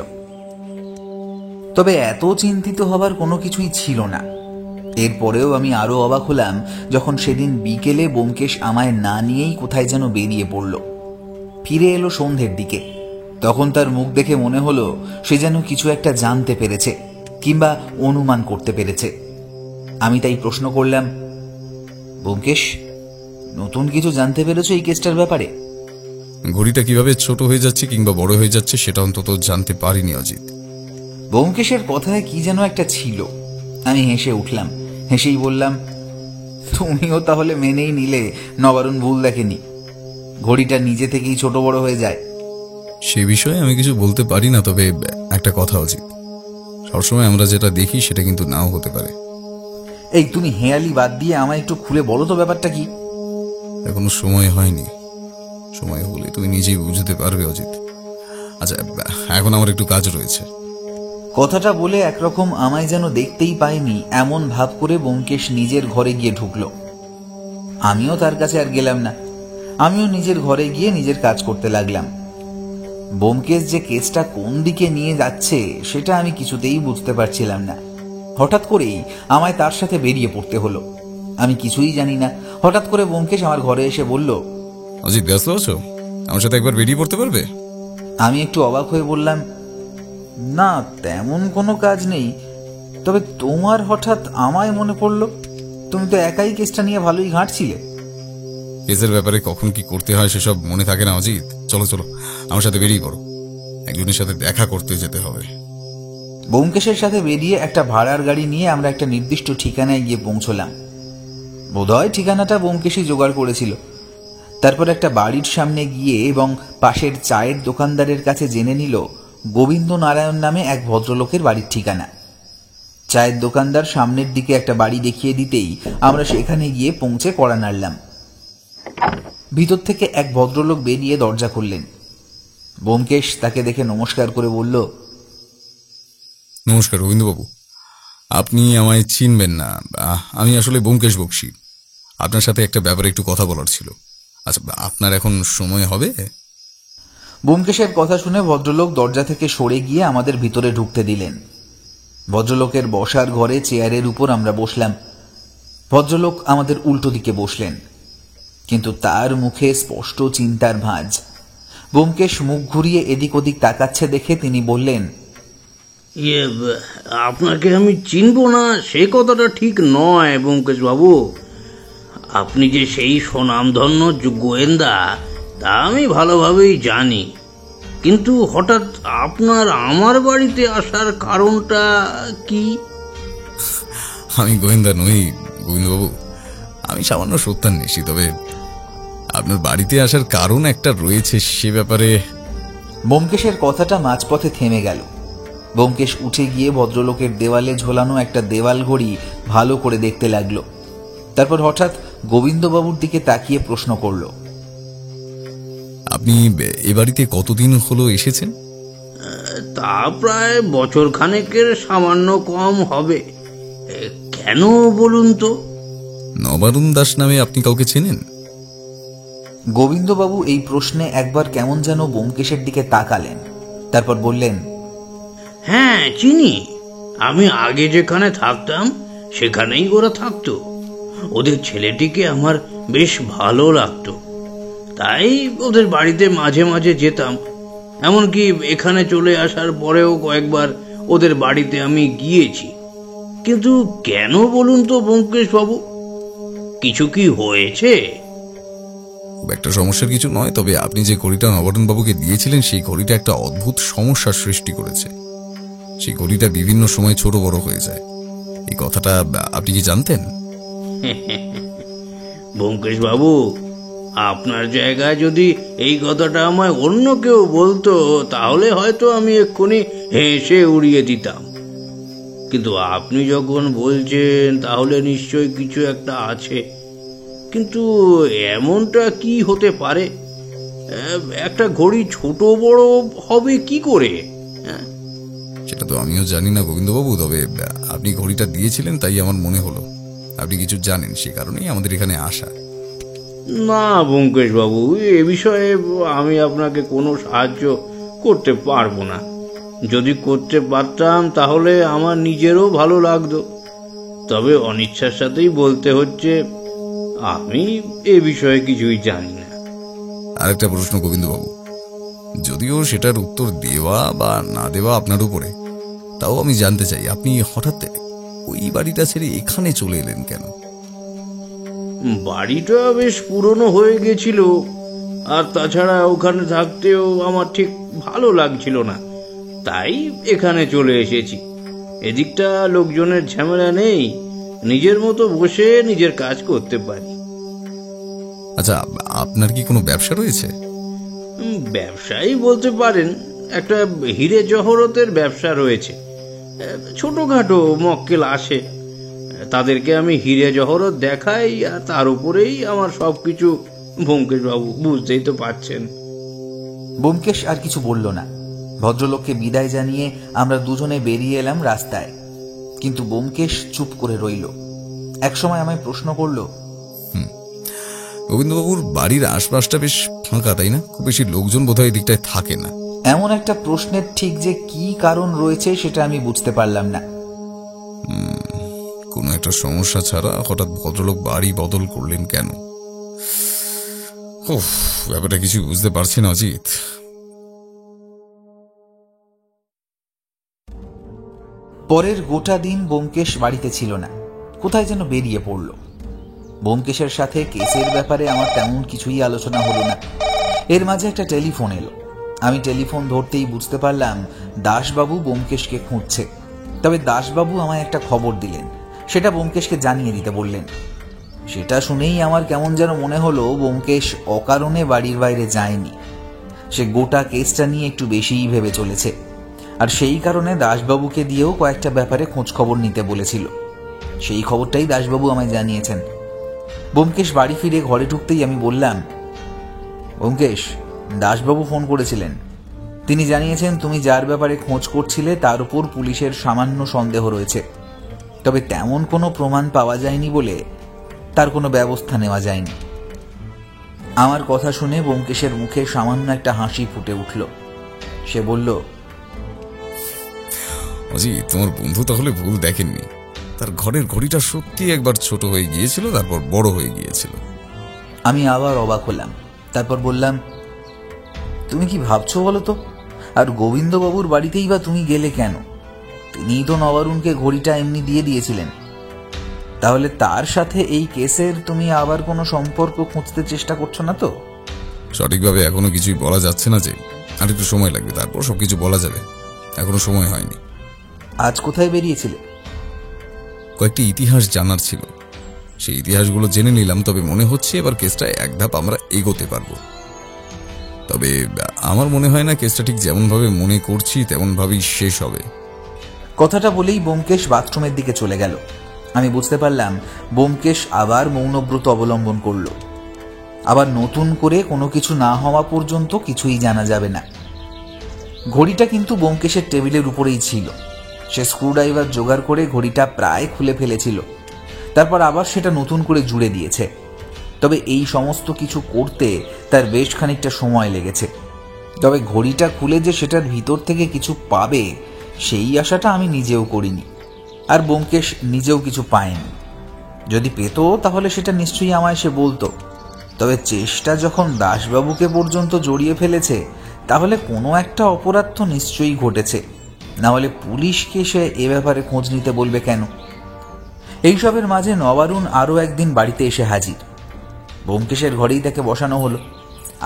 Speaker 2: তবে এত চিন্তিত হবার কোনো কিছুই ছিল না। এরপরেও আমি আরো অবাক হলাম যখন সেদিন বিকেলে ব্যোমকেশ আমায় না নিয়েই কোথায় যেন বেরিয়ে পড়ল। ফিরে এলো সন্ধ্যের দিকে। তখন তার মুখ দেখে মনে হলো সে যেন কিছু একটা জানতে পেরেছে কিংবা অনুমান করতে পেরেছে। আমি তাই প্রশ্ন করলাম, ব্যোমকেশ, নতুন কিছু জানতে পেরেছো এই কেসটার ব্যাপারে?
Speaker 4: ঘড়িটা কিভাবে ছোট হয়ে যাচ্ছে কিংবা বড় হয়ে যাচ্ছে সেটা অন্তত জানতে পারিনি অজিত।
Speaker 2: ব্যোমকেশের কথায় কি যেন একটা ছিল। আমি হেসে উঠলাম। হেসেই বললাম, তুমিও তাহলে মেনেই নিলে নবারুণ ভুল দেখেনি, ঘড়িটা নিজে থেকেই ছোট বড় হয়ে যায়।
Speaker 4: সে বিষয়ে আমি কিছু বলতে পারি না, তবে একটা কথা অজিত, সবসময় আমরা যেটা দেখি সেটা কিন্তু নাও হতে পারে।
Speaker 2: এই তুমি হেয়ালি বাদ দিয়ে আমায় একটু খুলে বলো তো ব্যাপারটা কি?
Speaker 4: এখনো সময় হয়নি, সময় হলে তুমি নিজেই বুঝতে পারবে অজিত। আচ্ছা, এখন আমার একটু কাজ রয়েছে।
Speaker 2: কথাটা বলে একরকম আমায় যেন দেখতেই পায়নি এমন ভাব করে ব্যোমকেশ নিজের ঘরে গিয়ে ঢুকলো। আমিও তার কাছে আর গেলাম না। আমিও নিজের ঘরে গিয়ে নিজের কাজ করতে লাগলাম। ব্যোমকেশ যে কেসটা কোন দিকে নিয়ে যাচ্ছে সেটা আমি কিছুতেই বুঝতে পারছিলাম না। হঠাৎ করেই আমায় তার সাথে বেরিয়ে পড়তে হলো। আমি কিছুই জানি না। হঠাৎ করে ব্যোমকেশ আমার ঘরে এসে বলল,
Speaker 4: অজিত, ব্যস্ত আছো? আমার সাথে একবার বেরিয়ে পড়তে পারবে?
Speaker 2: আমি একটু অবাক হয়ে বললাম, না, তেমন কোনো কাজ নেই, তবে তোমার হঠাৎ আমায় মনে পড়লো। তুমি তো একাই কেসটা নিয়ে ভালোই ঘাঁটছিলে।
Speaker 4: কেসের ব্যাপারে কখন কি করতে হয় সেসব মনে থাকে না অজিত। চলো চলো, আমার সাথে বেরিয়ে পড়ো। একজনের সাথে দেখা করতে যেতে হবে।
Speaker 2: ব্যোমকেশের সাথে বেরিয়ে একটা ভাড়ার গাড়ি নিয়ে আমরা একটা নির্দিষ্ট ঠিকানায় গিয়ে পৌঁছলাম। বোধহয় ঠিকানাটা ব্যোমকেশই জোগাড় করেছিল। তারপর একটা বাড়ির সামনে গিয়ে এবং পাশের চায়ের দোকানদারের কাছে জেনে নিল গোবিন্দ নারায়ণ নামে এক ভদ্রলোকের বাড়ির ঠিকানা। চায়ের দোকানদার সামনের দিকে একটা বাড়ি দেখিয়ে দিতেই আমরা সেখানে গিয়ে পৌঁছে কড়া নাড়লাম। ভিতর থেকে এক ভদ্রলোক বেরিয়ে দরজা খুললেন। ব্যোমকেশ তাকে দেখে নমস্কার করে বলল,
Speaker 4: নমস্কার গোবিন্দবাবু, আপনি আমায় চিনবেন না। আমি আসলে ব্যোমকেশ বক্সী। আপনার সাথে একটা ব্যাপারে একটু কথা বলার ছিল। আচ্ছা, আপনার এখন সময় হবে?
Speaker 2: ব্যোমকেশের কথা শুনে ভদ্রলোক দরজা থেকে সরে গিয়ে আমাদের ভিতরে ঢুকতে দিলেন। ভদ্রলোকের বসার ঘরে চেয়ারের উপর আমরা বসলাম। ভদ্রলোক আমাদের উল্টো দিকে বসলেন, কিন্তু তার মুখে স্পষ্ট চিন্তার ভাঁজ। ব্যোমকেশ মুখ ঘুরিয়ে এদিক ওদিক তাকাচ্ছে দেখে তিনি বললেন,
Speaker 6: আপনাকে আমি চিনব না সে কথাটা ঠিক নয় ব্যোমকেশ বাবু। আপনি যে সেই স্বনামধন্য গোয়েন্দা তা আমি ভালোভাবেই জানি, কিন্তু হঠাৎ আপনার আমার বাড়িতে আসার কারণটা কি?
Speaker 4: আমি গোয়েন্দা নই গোবিন্দবাবু, আমি সামান্য সত্যান্বেষী। তবে আপনার বাড়িতে আসার কারণ একটা রয়েছে, সে ব্যাপারে।
Speaker 2: ব্যোমকেশের কথাটা মাঝপথে থেমে গেল। ব্যোমকেশ উঠে গিয়ে ভদ্রলোকের দেওয়ালে ঝোলানো একটা দেওয়াল ঘড়ি ভালো করে দেখতে লাগলো। তারপর হঠাৎ গোবিন্দবাবুর দিকে তাকিয়ে প্রশ্ন করল,
Speaker 4: আপনি এ বাড়িতে কতদিন হলো এসেছেন?
Speaker 6: তা প্রায় বছর খানেকের সামান্য কম হবে। কেন বলুন তো?
Speaker 4: নবারুণ দাস নামে আপনি কাউকে চেনেন?
Speaker 2: গোবিন্দবাবু এই প্রশ্নে একবার কেমন যেন ব্যোমকেশের দিকে তাকালেন, তারপর বললেন,
Speaker 6: হ্যাঁ চিনি। আমি আগে যেখানে থাকতাম সেখানেই ওরা থাকতো। ওদের ছেলেটিকে আমার বেশ ভালো লাগতো, তাই ওদের বাড়িতে মাঝে মাঝে যেতাম। এমনকি এখানে চলে আসার পরেও কয়েকবার ওদের বাড়িতে আমি গিয়েছি। কিন্তু কেন বলুন তো ব্যোমকেশ বাবু, কিছু কি হয়েছে?
Speaker 4: একটা সমস্যার কিছু নয়, তবে আপনি যে ঘড়িটা নবারুণ বাবুকে দিয়েছিলেন সেই ঘড়িটা একটা অদ্ভুত সমস্যার সৃষ্টি করেছে। সেই ঘড়িটা বিভিন্ন সময় ছোট বড় হয়ে যায়। এই কথাটা আপনি কি জানতেন?
Speaker 6: ব্যোমকেশ বাবু, আপনার জায়গায় যদি এই কথাটা আমায় অন্য কেউ বলতো তাহলে হয়তো আমি এক্ষুনি হেসে উড়িয়ে দিতাম, কিন্তু আপনি যখন বলছেন তাহলে নিশ্চয়ই কিছু একটা আছে। কিন্তু এমনটা কি হতে পারে? একটা ঘড়ি ছোট বড় হবে কি করে?
Speaker 4: সেটা তো আমিও জানি না গোবিন্দবাবু, তবে আপনি ঘড়িটা দিয়েছিলেন তাই আমার মনে হলো আপনি কিছু জানেন, সে কারণেই আমাদের এখানে আসা।
Speaker 6: না ব্যোমকেশ বাবু, এ বিষয়ে আমি আপনাকে কোনো সাহায্য করতে পারবো না। যদি করতে পারতাম তাহলে আমার নিজেরও ভালো লাগতো, তবে অনিচ্ছার সাথেই বলতে হচ্ছে আমি এ বিষয়ে কিছুই জানি না।
Speaker 4: আরেকটা প্রশ্ন গোবিন্দবাবু, যদিও সেটার উত্তর দেওয়া বা না দেওয়া আপনার উপরে, তাও আমি জানতে চাই আপনি হঠাৎ ওই বাড়িটা ছেড়ে এখানে চলে এলেন কেন?
Speaker 6: বাড়িটা বেশ পুরনো হয়ে গেছিল, আর তাছাড়া ওখানে থাকতেও আমার ঠিক ভালো লাগছিল না, তাই এখানে চলে এসেছি। এদিকটা লোকজনের ঝামেলা নেই, নিজের মতো বসে নিজের কাজ করতে পারি।
Speaker 4: আচ্ছা, আপনার কি কোনো ব্যবসা রয়েছে?
Speaker 6: ব্যবসায়ী বলতে পারেন, একটা হিরে জহরতের ব্যবসা রয়েছে। ছোটখাটো মক্কেল আসে, তাদেরকে আমি হিরে জহরত দেখাই, আর তার উপরেই আমার সবকিছু। ব্যোমকেশ বাবু, বুঝতেই তো পারছেন।
Speaker 2: ব্যোমকেশ আর কিছু বলল না। ভদ্রলোককে বিদায় জানিয়ে আমরা দুজনে বেরিয়ে এলাম রাস্তায়, কিন্তু ব্যোমকেশ চুপ করে রইল। একসময় আমায় প্রশ্ন করল,
Speaker 4: গোবিন্দবাবুর বাড়ির আশপাশটা বেশ ফাঁকা, তাই না? খুব বেশি লোকজন বোধহয় দিকটায় থাকে না।
Speaker 2: এমন একটা প্রশ্নের ঠিক যে কি কারণ রয়েছে সেটা আমি বুঝতে পারলাম না।
Speaker 4: কোনো একটা সমস্যা ছাড়া হঠাৎ ভদ্রলোক বাড়ি বদল করলেন কেন? ব্যাপারটা কিছু বুঝতে পারছি না অজিত।
Speaker 2: পরের গোটা দিন ব্যোমকেশ বাড়িতে ছিল না, কোথায় যেন বেরিয়ে পড়ল। ব্যোমকেশের সাথে কেসের ব্যাপারে আমার তেমন কিছুই আলোচনা হলো না। এর মাঝে একটা টেলিফোন এলো। আমি টেলিফোন ধরতেই বুঝতে পারলাম দাসবাবু ব্যোমকেশকে খুঁজছে। তবে দাসবাবু আমায় একটা খবর দিলেন, সেটা ব্যোমকেশকে জানিয়ে দিতে বললেন। সেটা শুনেই আমার কেমন যেন মনে হলো ব্যোমকেশ অকারণে বাড়ির বাইরে যায়নি। সে গোটা কেসটা নিয়ে একটু বেশিই ভেবে চলেছে, আর সেই কারণে দাসবাবুকে দিয়েও কয়েকটা ব্যাপারে খোঁজ খবর নিতে বলেছিল। সেই খবরটাই দাসবাবু আমায় জানিয়েছেন। ব্যোমকেশ বাড়ি ফিরে ঘরে ঢুকতেই আমি বললাম, ব্যোমকেশ, দাসবাবু ফোন করেছিলেন। তিনি জানিয়েছেন তুমি যার ব্যাপারে খোঁজ করছিলে তার উপর পুলিশের সামান্য সন্দেহ রয়েছে, তবে তেমন কোনো প্রমাণ পাওয়া যায়নি বলে তার কোনো ব্যবস্থা নেওয়া যায়নি। আমার কথা শুনে ব্যোমকেশের মুখে সামান্য একটা হাসি ফুটে উঠল। সে বলল,
Speaker 4: অজি, তোমার বন্ধু তাহলে ভুল দেখেননি। তার ঘরের ঘড়িটা সত্যি একবার ছোট হয়ে গিয়েছিল, তারপর বড় হয়ে গিয়েছিল।
Speaker 2: আমি আবার অবাক হলাম। তারপর বললাম, তুমি কি ভাবছো বলো তো? আর গোবিন্দবাবুর বাড়িতেই বা তুমি গেলে কেন? তিনিই তো নবারুণকে ঘড়িটা এমনি দিয়ে দিয়েছিলেন। তাহলে তার সাথে এই কেসের তুমি আবার কোনো সম্পর্ক খুঁজতে চেষ্টা করছো না তো?
Speaker 4: সঠিকভাবে এখনো কিছুই বলা যাচ্ছে না যে, আর একটু সময় লাগবে, তারপর সবকিছু বলা যাবে। এখনো সময় হয়নি।
Speaker 2: আজ কোথায় বেরিয়েছিলে?
Speaker 4: কয়েকটি ইতিহাস জানার ছিল, সেই ইতিহাসগুলো জেনে নিলাম। তবে মনে হচ্ছে এবার কেসটা এক ধাপ আমরা এগোতে পারবো। তবে আমার মনে হয় না কেসটা ঠিক যেমনভাবে মনে করছি তেমনভাবেই শেষ হবে।
Speaker 2: কথাটা বলেই ব্যোমকেশ বাথরুমের দিকে চলে গেল। আমি বুঝতে পারলাম ব্যোমকেশ আবার মৌনব্রত অবলম্বন করল। আবার নতুন করে কোনো কিছু না হওয়া পর্যন্ত কিছুই জানা যাবে না। ঘড়িটা কিন্তু ব্যোমকেশের টেবিলের উপরেই ছিল। সে স্ক্রুড্রাইভার জোগাড় করে ঘড়িটা প্রায় খুলে ফেলেছিল, তারপর আবার সেটা নতুন করে জুড়ে দিয়েছে। তবে এই সমস্ত কিছু করতে তার বেশ খানিকটা সময় লেগেছে। তবে ঘড়িটা খুলে যে সেটার ভিতর থেকে কিছু পাবে সেই আশাটা আমি নিজেও করিনি, আর ব্যোমকেশ নিজেও কিছু পায়নি। যদি পেত তাহলে সেটা নিশ্চয়ই আমায় সে বলতো। তবে চেষ্টা যখন দাসবাবুকে পর্যন্ত জড়িয়ে ফেলেছে, তাহলে কোনো একটা অপরাধ তো নিশ্চয়ই ঘটেছে, না হলে পুলিশকে সে এ ব্যাপারে খোঁজ নিতে বলবে কেন? এইসবের মাঝে নবারুণ আরও একদিন বাড়িতে এসে হাজির। ব্যোমকেশের ঘরেই তাকে বসানো হলো।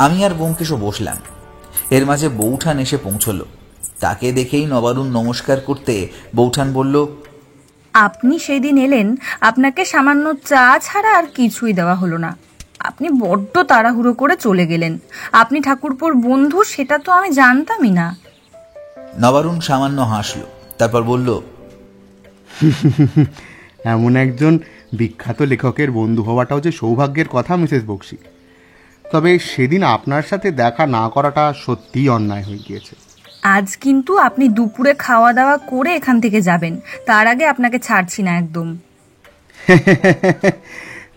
Speaker 2: আমি আর ব্যোমকেশও বসলাম। এর মাঝে বৌঠান এসে পৌঁছল। তাকে দেখেই নবারুণ নমস্কার করতে বৌঠান বলল,
Speaker 5: আপনি সেই দিন এলেন, আপনাকে সামান্য চা ছাড়া আর কিছুই দেওয়া হলো না। আপনি বড্ড তাড়াহুড়ো করে চলে গেলেন। আপনি ঠাকুরপোর বন্ধু সেটা তো আমি জানতামই না।
Speaker 2: নবারুণ সামান্য হাসল, তারপর বলল,
Speaker 3: এমন একজন বিখ্যাত লেখকের বন্ধু হওয়াটাও যে সৌভাগ্যের কথা মিসেস বক্সী। তবে সেদিন আপনার সাথে দেখা না করাটা সত্যিই অন্যায় হয়ে গিয়েছে।
Speaker 5: আজ কিন্তু আপনি দুপুরে খাওয়া দাওয়া করে এখান থেকে যাবেন, তার আগে আপনাকে ছাড়ছি না একদম।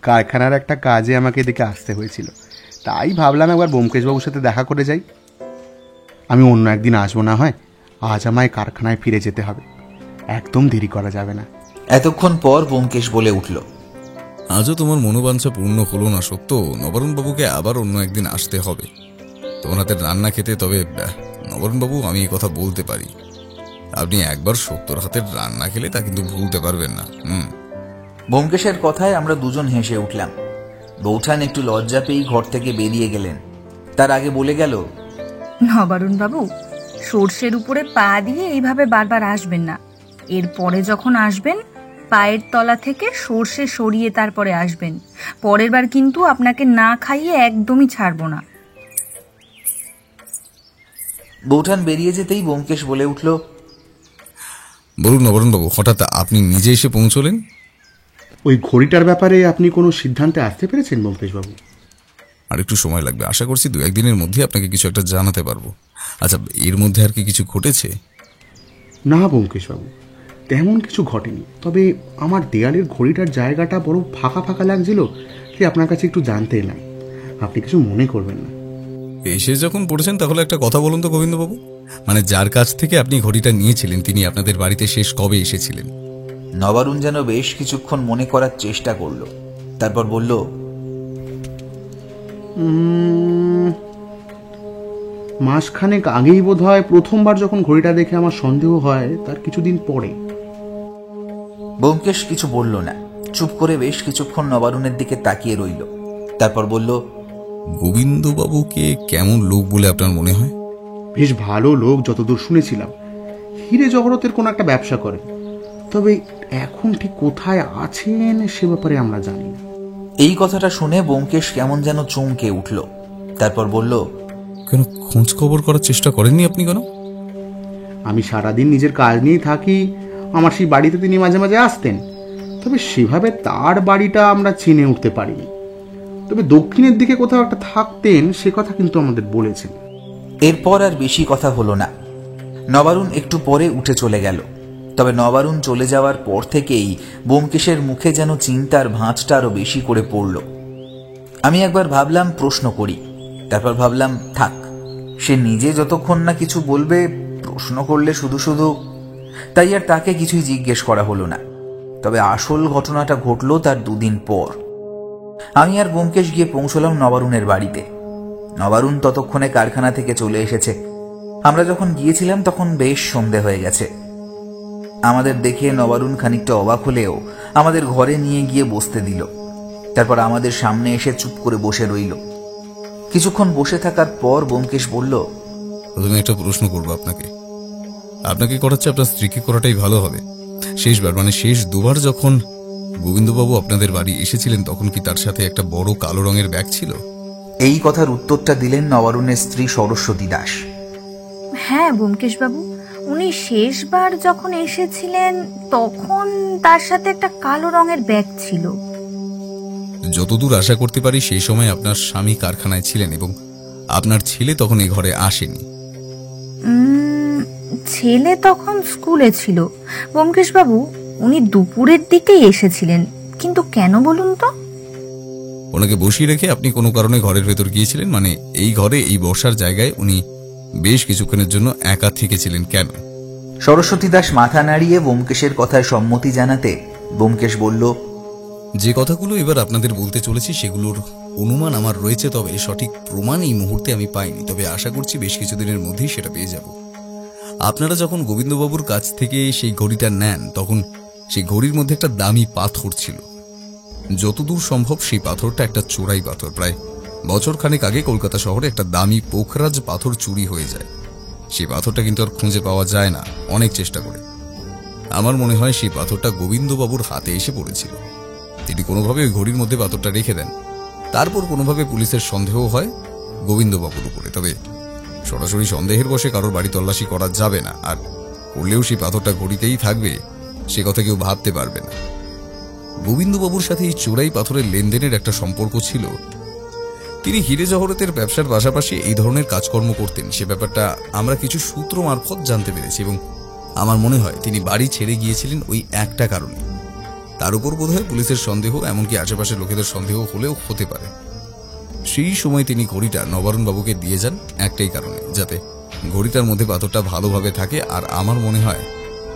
Speaker 3: কারখানার একটা কাজে আমাকে এদিকে আসতে হয়েছিল, তাই ভাবলাম একবার ব্যোমকেশবাবুর সাথে দেখা করে যাই। আমি অন্য একদিন আসবো না হয়, আজ আমায় কারখানায় ফিরে যেতে হবে, একদম দেরি করা যাবে না।
Speaker 2: এতক্ষণ পর ব্যোমকেশ বলে উঠল,
Speaker 4: আজও তোমার মনোবাঞ্ছা পূর্ণ হলো না সত্য। নবারুণবাবুকে আবার অন্য একদিন আসতে হবে তোমার হাতের রান্না খেতে। তবে নবারুণবাবু, আমি এই কথা বলতে পারি, আপনি একবার সত্যর হাতের রান্না খেলে তা কিন্তু ভুলতে পারবেন না।
Speaker 2: ব্যোমকেশের কথায় আমরা দুজন হেসে উঠলাম। বৌঠান একটু লজ্জা পেয়েই ঘর থেকে বেরিয়ে গেলেন। তার আগে বলে গেল,
Speaker 5: নবারুণ বাবু, সর্ষের উপরে পা দিয়ে এইভাবে বারবার আসবেন না। এরপরে যখন আসবেন, পায়ের তলা থেকে সর্ষে সরিয়ে তারপরে আসবেন। পরের বার কিন্তু আপনাকে না খাইয়ে একদমই ছাড়বো না।
Speaker 2: বৌঠান বেরিয়ে যেতেই ব্যোমকেশ বলে উঠল,
Speaker 4: বলুন নবারুণবাবু, হঠাৎ আপনি নিজে এসে পৌঁছলেন?
Speaker 3: ওই ঘড়িটার ব্যাপারে আপনি কোনো সিদ্ধান্তে আসতে পেরেছেন ব্যোমকেশবাবু?
Speaker 4: আর একটু সময় লাগবে, আশা করছি 2-1 দিনের মধ্যে আপনাকে কিছু একটা জানাতে পারবো। আচ্ছা, এর মধ্যে আর কি কিছু ঘটেছে?
Speaker 3: না ব্যোমকেশবাবু, তেমন কিছু ঘটেনি। তবে আমার দেয়ালের ঘড়িটার জায়গাটা বড় ফাঁকা ফাঁকা লাগছিল, তাই আপনার কাছে একটু জানতে এলাম। আপনি কিছু মনে করবেন না।
Speaker 4: এসে যখন পড়েছেন তাহলে একটা কথা বলুন তো গোবিন্দবাবু, মানে যার কাছ থেকে আপনি ঘড়িটা নিয়েছিলেন তিনি আপনাদের বাড়িতে শেষ কবে এসেছিলেন?
Speaker 2: নবারুণ যেন বেশ কিছুক্ষণ মনে করার চেষ্টা করল, তারপর বলল,
Speaker 3: মাসখানেক আগেই বোধ হয় প্রথমবার যখন ঘড়িটা দেখে আমার সন্দেহ হয়, তার কিছুদিন পরে।
Speaker 2: ব্যোমকেশ কিছু বলল না, চুপ করে বেশ কিছুক্ষণ নবারুণের দিকে তাকিয়ে রইল। তারপর বলল,
Speaker 4: গোবিন্দবাবুকে কেমন লোক বলে আপনার মনে হয়?
Speaker 3: বেশ ভালো লোক যতদূর শুনেছিলাম, হিরে জহরতের কোনো একটা ব্যবসা করেন। তবে এখন ঠিক কোথায় আছেন সে ব্যাপারে আমরা জানি না।
Speaker 2: এই কথাটা শুনে ব্যোমকেশ কেমন যেন চমকে উঠল। তারপর বলল,
Speaker 4: কেন খোঁজ খবর করার চেষ্টা করেননি আপনি কেন?
Speaker 3: আমি সারাদিন নিজের কাজ নিয়েই থাকি, আমার সেই বাড়িতে তিনি মাঝে মাঝে আসতেন, তবে সেভাবে তার বাড়িটা আমরা চিনে উঠতে পারিনি। তবে দক্ষিণের দিকে কোথাও একটা থাকতেন সে কথা কিন্তু আমাদের বলেছেন।
Speaker 2: এরপর আর বেশি কথা হলো না। নবারুণ একটু পরে উঠে চলে গেল। তবে নবারুণ চলে যাওয়ার পর থেকেই ব্যোমকেশের মুখে যেন চিন্তার ভাঁজটা আরো বেশি করে পড়ল। আমি একবার ভাবলাম প্রশ্ন করি, তারপর ভাবলাম থাক, সে নিজে যতক্ষণ না কিছু বলবে, প্রশ্ন করলে শুধু শুধু, তাই আর তাকে কিছুই জিজ্ঞেস করা হলো না। তবে আসল ঘটনাটা ঘটল তার 2 দিন পর। আমি আর ব্যোমকেশ গিয়ে পৌঁছলাম নবারুণের বাড়িতে। নবারুণ ততক্ষণে কারখানা থেকে চলে এসেছে। আমরা যখন গিয়েছিলাম তখন বেশ সন্ধে হয়ে গেছে। আমাদের দেখে নবারুণ খানিকটা অবাক হলেও আমাদের ঘরে নিয়ে গিয়ে বসতে দিল। তারপর আমাদের সামনে এসে চুপ করে বসে রইল। কিছুক্ষণ বসে থাকার পর ব্যোমকেশ বলল,
Speaker 4: প্রথমে একটা প্রশ্ন করবো আপনাকে। আপনাকে করাচ্ছে আপনার স্ত্রীকে করাটাই ভালো হবে। শেষবার মানে শেষ 2বার যখন গোবিন্দবাবু আপনাদের বাড়ি এসেছিলেন তখন কি তার সাথে একটা বড় কালো রঙের ব্যাগ ছিল?
Speaker 2: এই কথার উত্তরটা দিলেন নবারুণের স্ত্রী সরস্বতী দাস।
Speaker 5: হ্যাঁ ব্যোমকেশবাবু, উনি শেষবার যখন এসেছিলেন তখন তার সাথে একটা কালো রঙের ব্যাগ ছিল।
Speaker 4: যতদূর আশা করতে পারি সেই সময় আপনার স্বামী কারখানায় ছিলেন এবং আপনার ছেলে তখন এই ঘরে আসেনি।
Speaker 5: ছেলে তখন স্কুলে ছিল ব্যোমকেশবাবু। উনি দুপুরের দিকেই এসেছিলেন, কিন্তু কেন বলুন তো?
Speaker 4: ওনাকে বসিয়ে রেখে আপনি কোনো কারণে ঘরের ভেতর গিয়েছিলেন, মানে এই ঘরে এই বসার জায়গায় উনি বেশ কিছুক্ষণের জন্য একা থেকেছিলেন, কেন?
Speaker 2: সরস্বতী দাস মাথা নাড়িয়ে ব্যোমকেশের কথায় সম্মতি জানাতে ব্যোমকেশ বলল,
Speaker 4: যে কথাগুলো এবার আপনাদের বলতে চলেছি সেগুলোর অনুমান আমার রয়েছে, তবে সঠিক প্রমাণ এই মুহূর্তে আমি পাইনি। তবে আশা করছি বেশ কিছুদিনের মধ্যেই সেটা পেয়ে যাব। আপনারা যখন গোবিন্দবাবুর কাছ থেকে সেই ঘড়িটা নেন তখন সেই ঘড়ির মধ্যে একটা দামি পাথর ছিল। যতদূর সম্ভব সেই পাথরটা একটা চোরাই পাথর। প্রায় বছরখানেক আগে কলকাতা শহরে একটা দামি পোখরাজ পাথর চুরি হয়ে যায়। সেই পাথরটা কিন্তু আর খুঁজে পাওয়া যায় না অনেক চেষ্টা করে। আমার মনে হয় সেই পাথরটা গোবিন্দবাবুর হাতে এসে পড়েছিল। তিনি কোনোভাবে ওই ঘড়ির মধ্যে পাথরটা রেখে দেন। তারপর কোনোভাবে পুলিশের সন্দেহ হয় গোবিন্দবাবুর উপরে। তবে সরাসরি সন্দেহের বশে কারোর বাড়ি তল্লাশি করা যাবে না, আর করলেও সেই পাথরটা ঘড়িতেই থাকবে সে কথা কেউ ভাবতে পারবে না। গোবিন্দবাবুর সাথে এই চোরাই পাথরের লেনদেনের একটা সম্পর্ক ছিল। তিনি হিরে জহরতের ব্যবসার পাশাপাশি এই ধরনের কাজকর্ম করতেন, সে ব্যাপারটা আমরা কিছু সূত্র মারফত জানতে পেরেছি এবং আমার মনে হয় তিনি বাড়ি ছেড়ে গিয়েছিলেন ওই একটা কারণে। তার উপর বোধহয় পুলিশের সন্দেহ, এমনকি আশেপাশের লোকেদের সন্দেহ হলেও হতে পারে। সেই সময় তিনি ঘড়িটা নবারুণবাবুকে দিয়ে যান একটাই কারণে, যাতে ঘড়িটার মধ্যে পাথরটা ভালোভাবে থাকে। আর আমার মনে হয়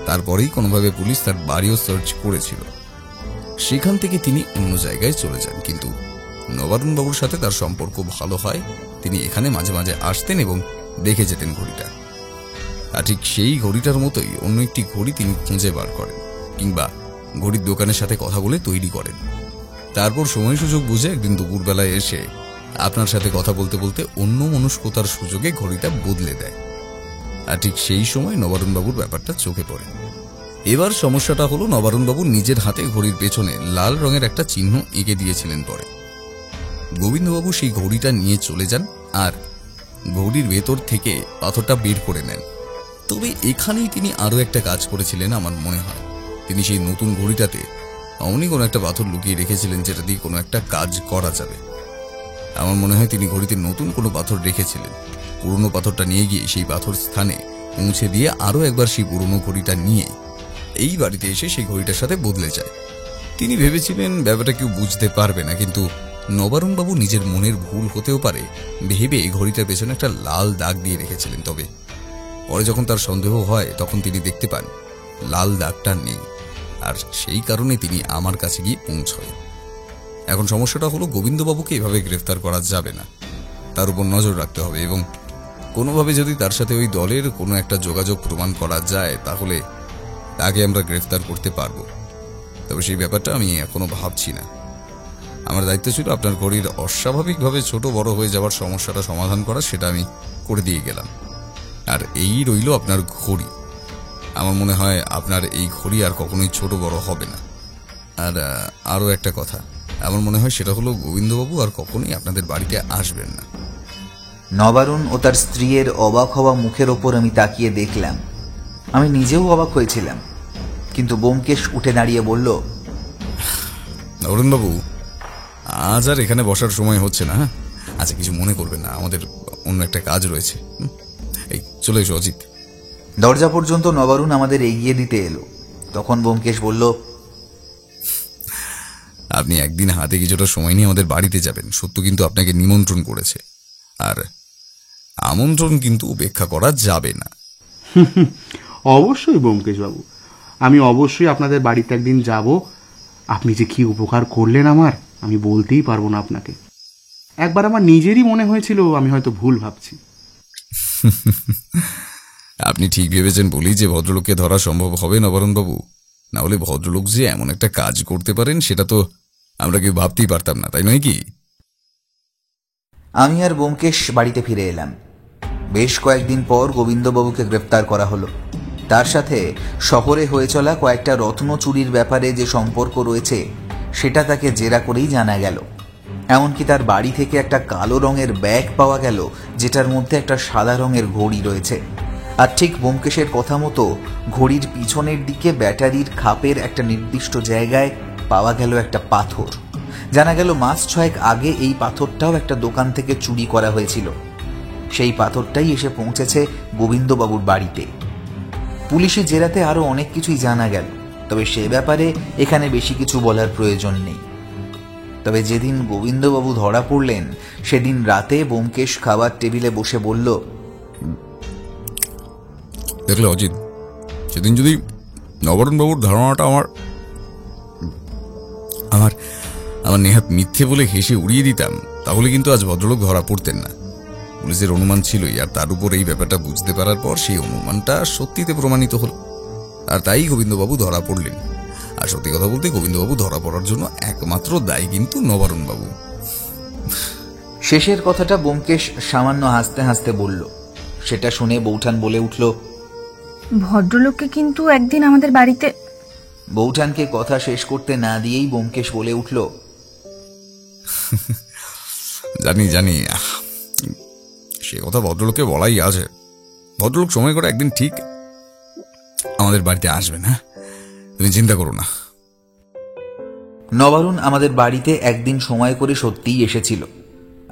Speaker 4: তারপরেই কোনোভাবে পুলিশ তার বাড়িও সার্চ করেছিল। সেখান থেকে তিনি অন্য জায়গায় চলে যান, কিন্তু নবারুণবাবুর সাথে তার সম্পর্ক ভালো হয়। তিনি এখানে মাঝে মাঝে আসতেন এবং দেখে যেতেন ঘড়িটা। আর ঠিক সেই ঘড়িটার মতোই অন্য একটি ঘড়ি তিনি খুঁজে বার করেন, কিংবা ঘড়ির দোকানের সাথে কথা বলে তৈরি করেন। তারপর সময় সুযোগ বুঝে একদিন দুপুরবেলায় এসে আপনার সাথে কথা বলতে বলতে অন্য মনস্কতার সুযোগে ঘড়িটা বদলে দেয়। আর ঠিক সেই সময় নবারুণবাবুর ব্যাপারটা চোখে পড়ে। এবার সমস্যাটা হলো নবারুণবাবু নিজের হাতে ঘড়ির পেছনে লাল রঙের একটা চিহ্ন এঁকে দিয়েছিলেন। পরে গোবিন্দবাবু সেই ঘড়িটা নিয়ে চলে যান আর ঘড়ির ভেতর থেকে পাথরটা বের করে নেন। তবে এখানেই তিনি আরো একটা কাজ করেছিলেন আমার মনে হয়। তিনি সেই নতুন ঘড়িটাতে অমনি কোনো একটা পাথর লুকিয়ে রেখেছিলেন, যেটা দিয়ে কোনো একটা কাজ করা যাবে। আমার মনে হয় তিনি ঘড়িতে নতুন কোনো পাথর রেখেছিলেন। পুরনো পাথরটা নিয়ে গিয়ে সেই পাথর স্থানে পৌঁছে দিয়ে আরো একবার সেই পুরনো ঘড়িটা নিয়ে এই বাড়িতে এসে সেই ঘড়িটার সাথে বদলে যায়। তিনি ভেবেছিলেন ব্যাপারটা কেউ বুঝতে পারবে না, কিন্তু নবারুণবাবু নিজের মনের ভুল হতেও পারে ভেবে ঘড়িটার পেছনে একটা লাল দাগ দিয়ে রেখেছিলেন। তবে পরে যখন তার সন্দেহ হয় তখন তিনি দেখতে পান লাল দাগটা নেই, আর সেই কারণে তিনি আমার কাছে গিয়ে পৌঁছয়। এখন সমস্যাটা হলো গোবিন্দবাবুকে এভাবে গ্রেফতার করা যাবে না, তার উপর নজর রাখতে হবে এবং কোনোভাবে যদি তার সাথে ওই দলের কোনো একটা যোগাযোগ প্রমাণ করা যায় তাহলে তাকে আমরা গ্রেফতার করতে পারবো। তবে সেই ব্যাপারটা আমি এখনো ভাবছি না। আমার দায়িত্ব ছিল আপনার ঘড়ির অস্বাভাবিকভাবে ছোট বড় হয়ে যাওয়ার সমস্যাটা সমাধান করা, সেটা আমি করে দিয়ে গেলাম। আর এই রইল আপনার ঘড়ি। আমার মনে হয় আপনার এই ঘড়ি আর কখনোই ছোট বড় হবে না। আর আরও একটা কথা, আমার মনে হয় সেটা হলো গোবিন্দবাবু আর কখনোই আপনাদের বাড়িতে আসবেন না।
Speaker 2: নবারুণ ও তার স্ত্রীর অবাক হওয়া মুখের ওপর আমি তাকিয়ে দেখলাম। আমি নিজেও অবাক হয়েছিলাম, কিন্তু ব্যোমকেশ উঠে দাঁড়িয়ে বলল,
Speaker 4: অরুণবাবু, আজ আর এখানে বসার সময় হচ্ছে না। আচ্ছা, কিছু মনে করবেন না, আমাদের অন্য একটা কাজ রয়েছে। এই চলে এসো অজিত।
Speaker 2: দরজা পর্যন্ত নবারুণ আমাদের এগিয়ে দিতে এলো। তখন ব্যোমকেশ বলল,
Speaker 4: আপনি একদিন হাতে কিছুটা সময় নিয়ে আমাদের বাড়িতে যাবেন। সত্য কিন্তু আপনাকে নিমন্ত্রণ করেছে, আর আমন্ত্রণ কিন্তু উপেক্ষা করা যাবে না।
Speaker 3: অবশ্যই ব্যোমকেশবাবু, আমি অবশ্যই আপনাদের বাড়িতে একদিন যাব। আপনি যে কি উপকার করলেন আমার, আমি বলতেই পারবো না আপনাকে। একবার আমার নিজেরই মনে হয়েছিল আমি হয়তো ভুল ভাবছি।
Speaker 4: আপনি ঠিক ভেবেছেন বলেই যে ভদ্রলোককে ধরা সম্ভব হবে নবারুণবাবু। না হলে ভদ্রলোক যে এমন একটা কাজ করতে পারেন সেটা তো আমরা কেউ ভাবতেই পারতাম না, তাই নয় কি?
Speaker 2: আমি আর ব্যোমকেশ বাড়িতে ফিরে এলাম। বেশ কয়েকদিন পর গোবিন্দবাবুকে গ্রেফতার করা হলো। তার সাথে শহরে হয়ে চলা কয়েকটা রত্ন চুরির ব্যাপারে যে সম্পর্ক রয়েছে সেটা তাকে জেরা করেই জানা গেল। এমনকি তার বাড়ি থেকে একটা কালো রঙের ব্যাগ পাওয়া গেল, যেটার মধ্যে একটা সাদা রঙের ঘড়ি রয়েছে। আর ঠিক ব্যোমকেশের কথা মতো ঘড়ির পিছনের দিকে ব্যাটারির খাপের একটা নির্দিষ্ট জায়গায় পাওয়া গেল একটা পাথর। জানা গেল মাস 6 আগে এই পাথরটাও একটা দোকান থেকে চুরি করা হয়েছিল। সেই পাথরটাই এসে পৌঁছেছে গোবিন্দবাবুর বাড়িতে। পুলিশি জেরাতে আরো অনেক কিছুই জানা গেল, তবে সে ব্যাপারে এখানে বেশি কিছু বলার প্রয়োজন নেই। তবে যেদিন গোবিন্দবাবু ধরা পড়লেন সেদিন রাতে ব্যোমকেশ খাবার টেবিলে বসে বলল,
Speaker 4: দেখলে অজিত, সেদিন যদি নবারুণবাবুর ধারণাটা আমার আমার আমার নেহাত মিথ্যে বলে হেসে উড়িয়ে দিতাম, তাহলে কিন্তু আজ ভদ্রলোক ধরা পড়তেন না। পুলিশের অনুমান ছিলই, আর তার উপর এই ব্যাপারটা বুঝতে পারার পর সেই অনুমানটা সত্যিতে প্রমাণিত হল। আর তাই গোবিন্দবাবু ধরা পড়লেন। আর সত্যি কথা বলতে গোবিন্দবাবু ধরা পড়ার জন্য একমাত্র দায়ী কিন্তু নবারুণবাবু।
Speaker 2: শেষের কথাটা ব্যোমকেশ সামান্য হাসতে হাসতে বলল। সেটা শুনে বৌঠান বলে উঠল,
Speaker 5: ভদ্রলোককে কিন্তু একদিন আমাদের বাড়িতে।
Speaker 2: বৌঠানকে কথা শেষ করতে না দিয়েই ব্যোমকেশ বলে উঠল,
Speaker 4: জানি জানি, সে কথা ভদ্রলোককে বলাই আছে। ভদ্রলোক সময় করে একদিন ঠিক আমাদের বাড়িতে আসবেন। হ্যাঁ, তুমি চিন্তা করো না।
Speaker 2: নবারুণ আমাদের বাড়িতে একদিন সময় করে সত্যিই এসেছিল,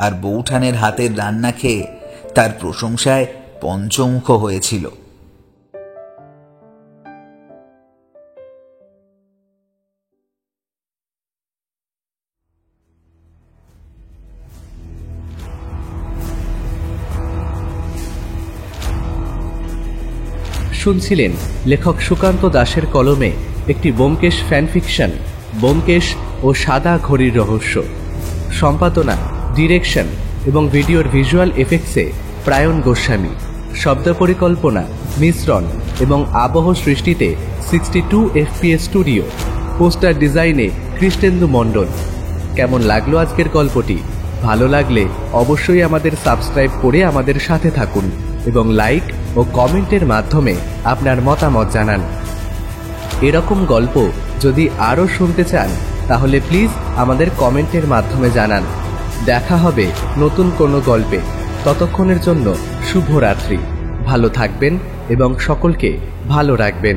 Speaker 2: আর বৌঠানের হাতের রান্না খেয়ে তার প্রশংসায় পঞ্চমুখ হয়েছিল।
Speaker 1: শুনছিলেন লেখক সুকান্ত দাশের কলমে একটি ব্যোমকেশ ফ্যানফিকশন, ব্যোমকেশ ও সাদা ঘড়ির রহস্য। সম্পাদনা, ডিরেকশন এবং ভিডিওর ভিজুয়াল এফেক্টসে প্রায়ণ গোস্বামী। শব্দ পরিকল্পনা, মিশ্রণ এবং আবহ সৃষ্টিতে 62 FPS স্টুডিও। পোস্টার ডিজাইনে কৃষ্ণেন্দু মণ্ডল। কেমন লাগলো আজকের গল্পটি? ভালো লাগলে অবশ্যই আমাদের সাবস্ক্রাইব করে আমাদের সাথে থাকুন এবং লাইক ও কমেন্টের মাধ্যমে আপনার মতামত জানান। এরকম গল্প যদি আরও শুনতে চান তাহলে প্লিজ আমাদের কমেন্টের মাধ্যমে জানান। দেখা হবে নতুন কোনো গল্পে। ততক্ষণের জন্য শুভরাত্রি। ভালো থাকবেন এবং সকলকে ভালো রাখবেন।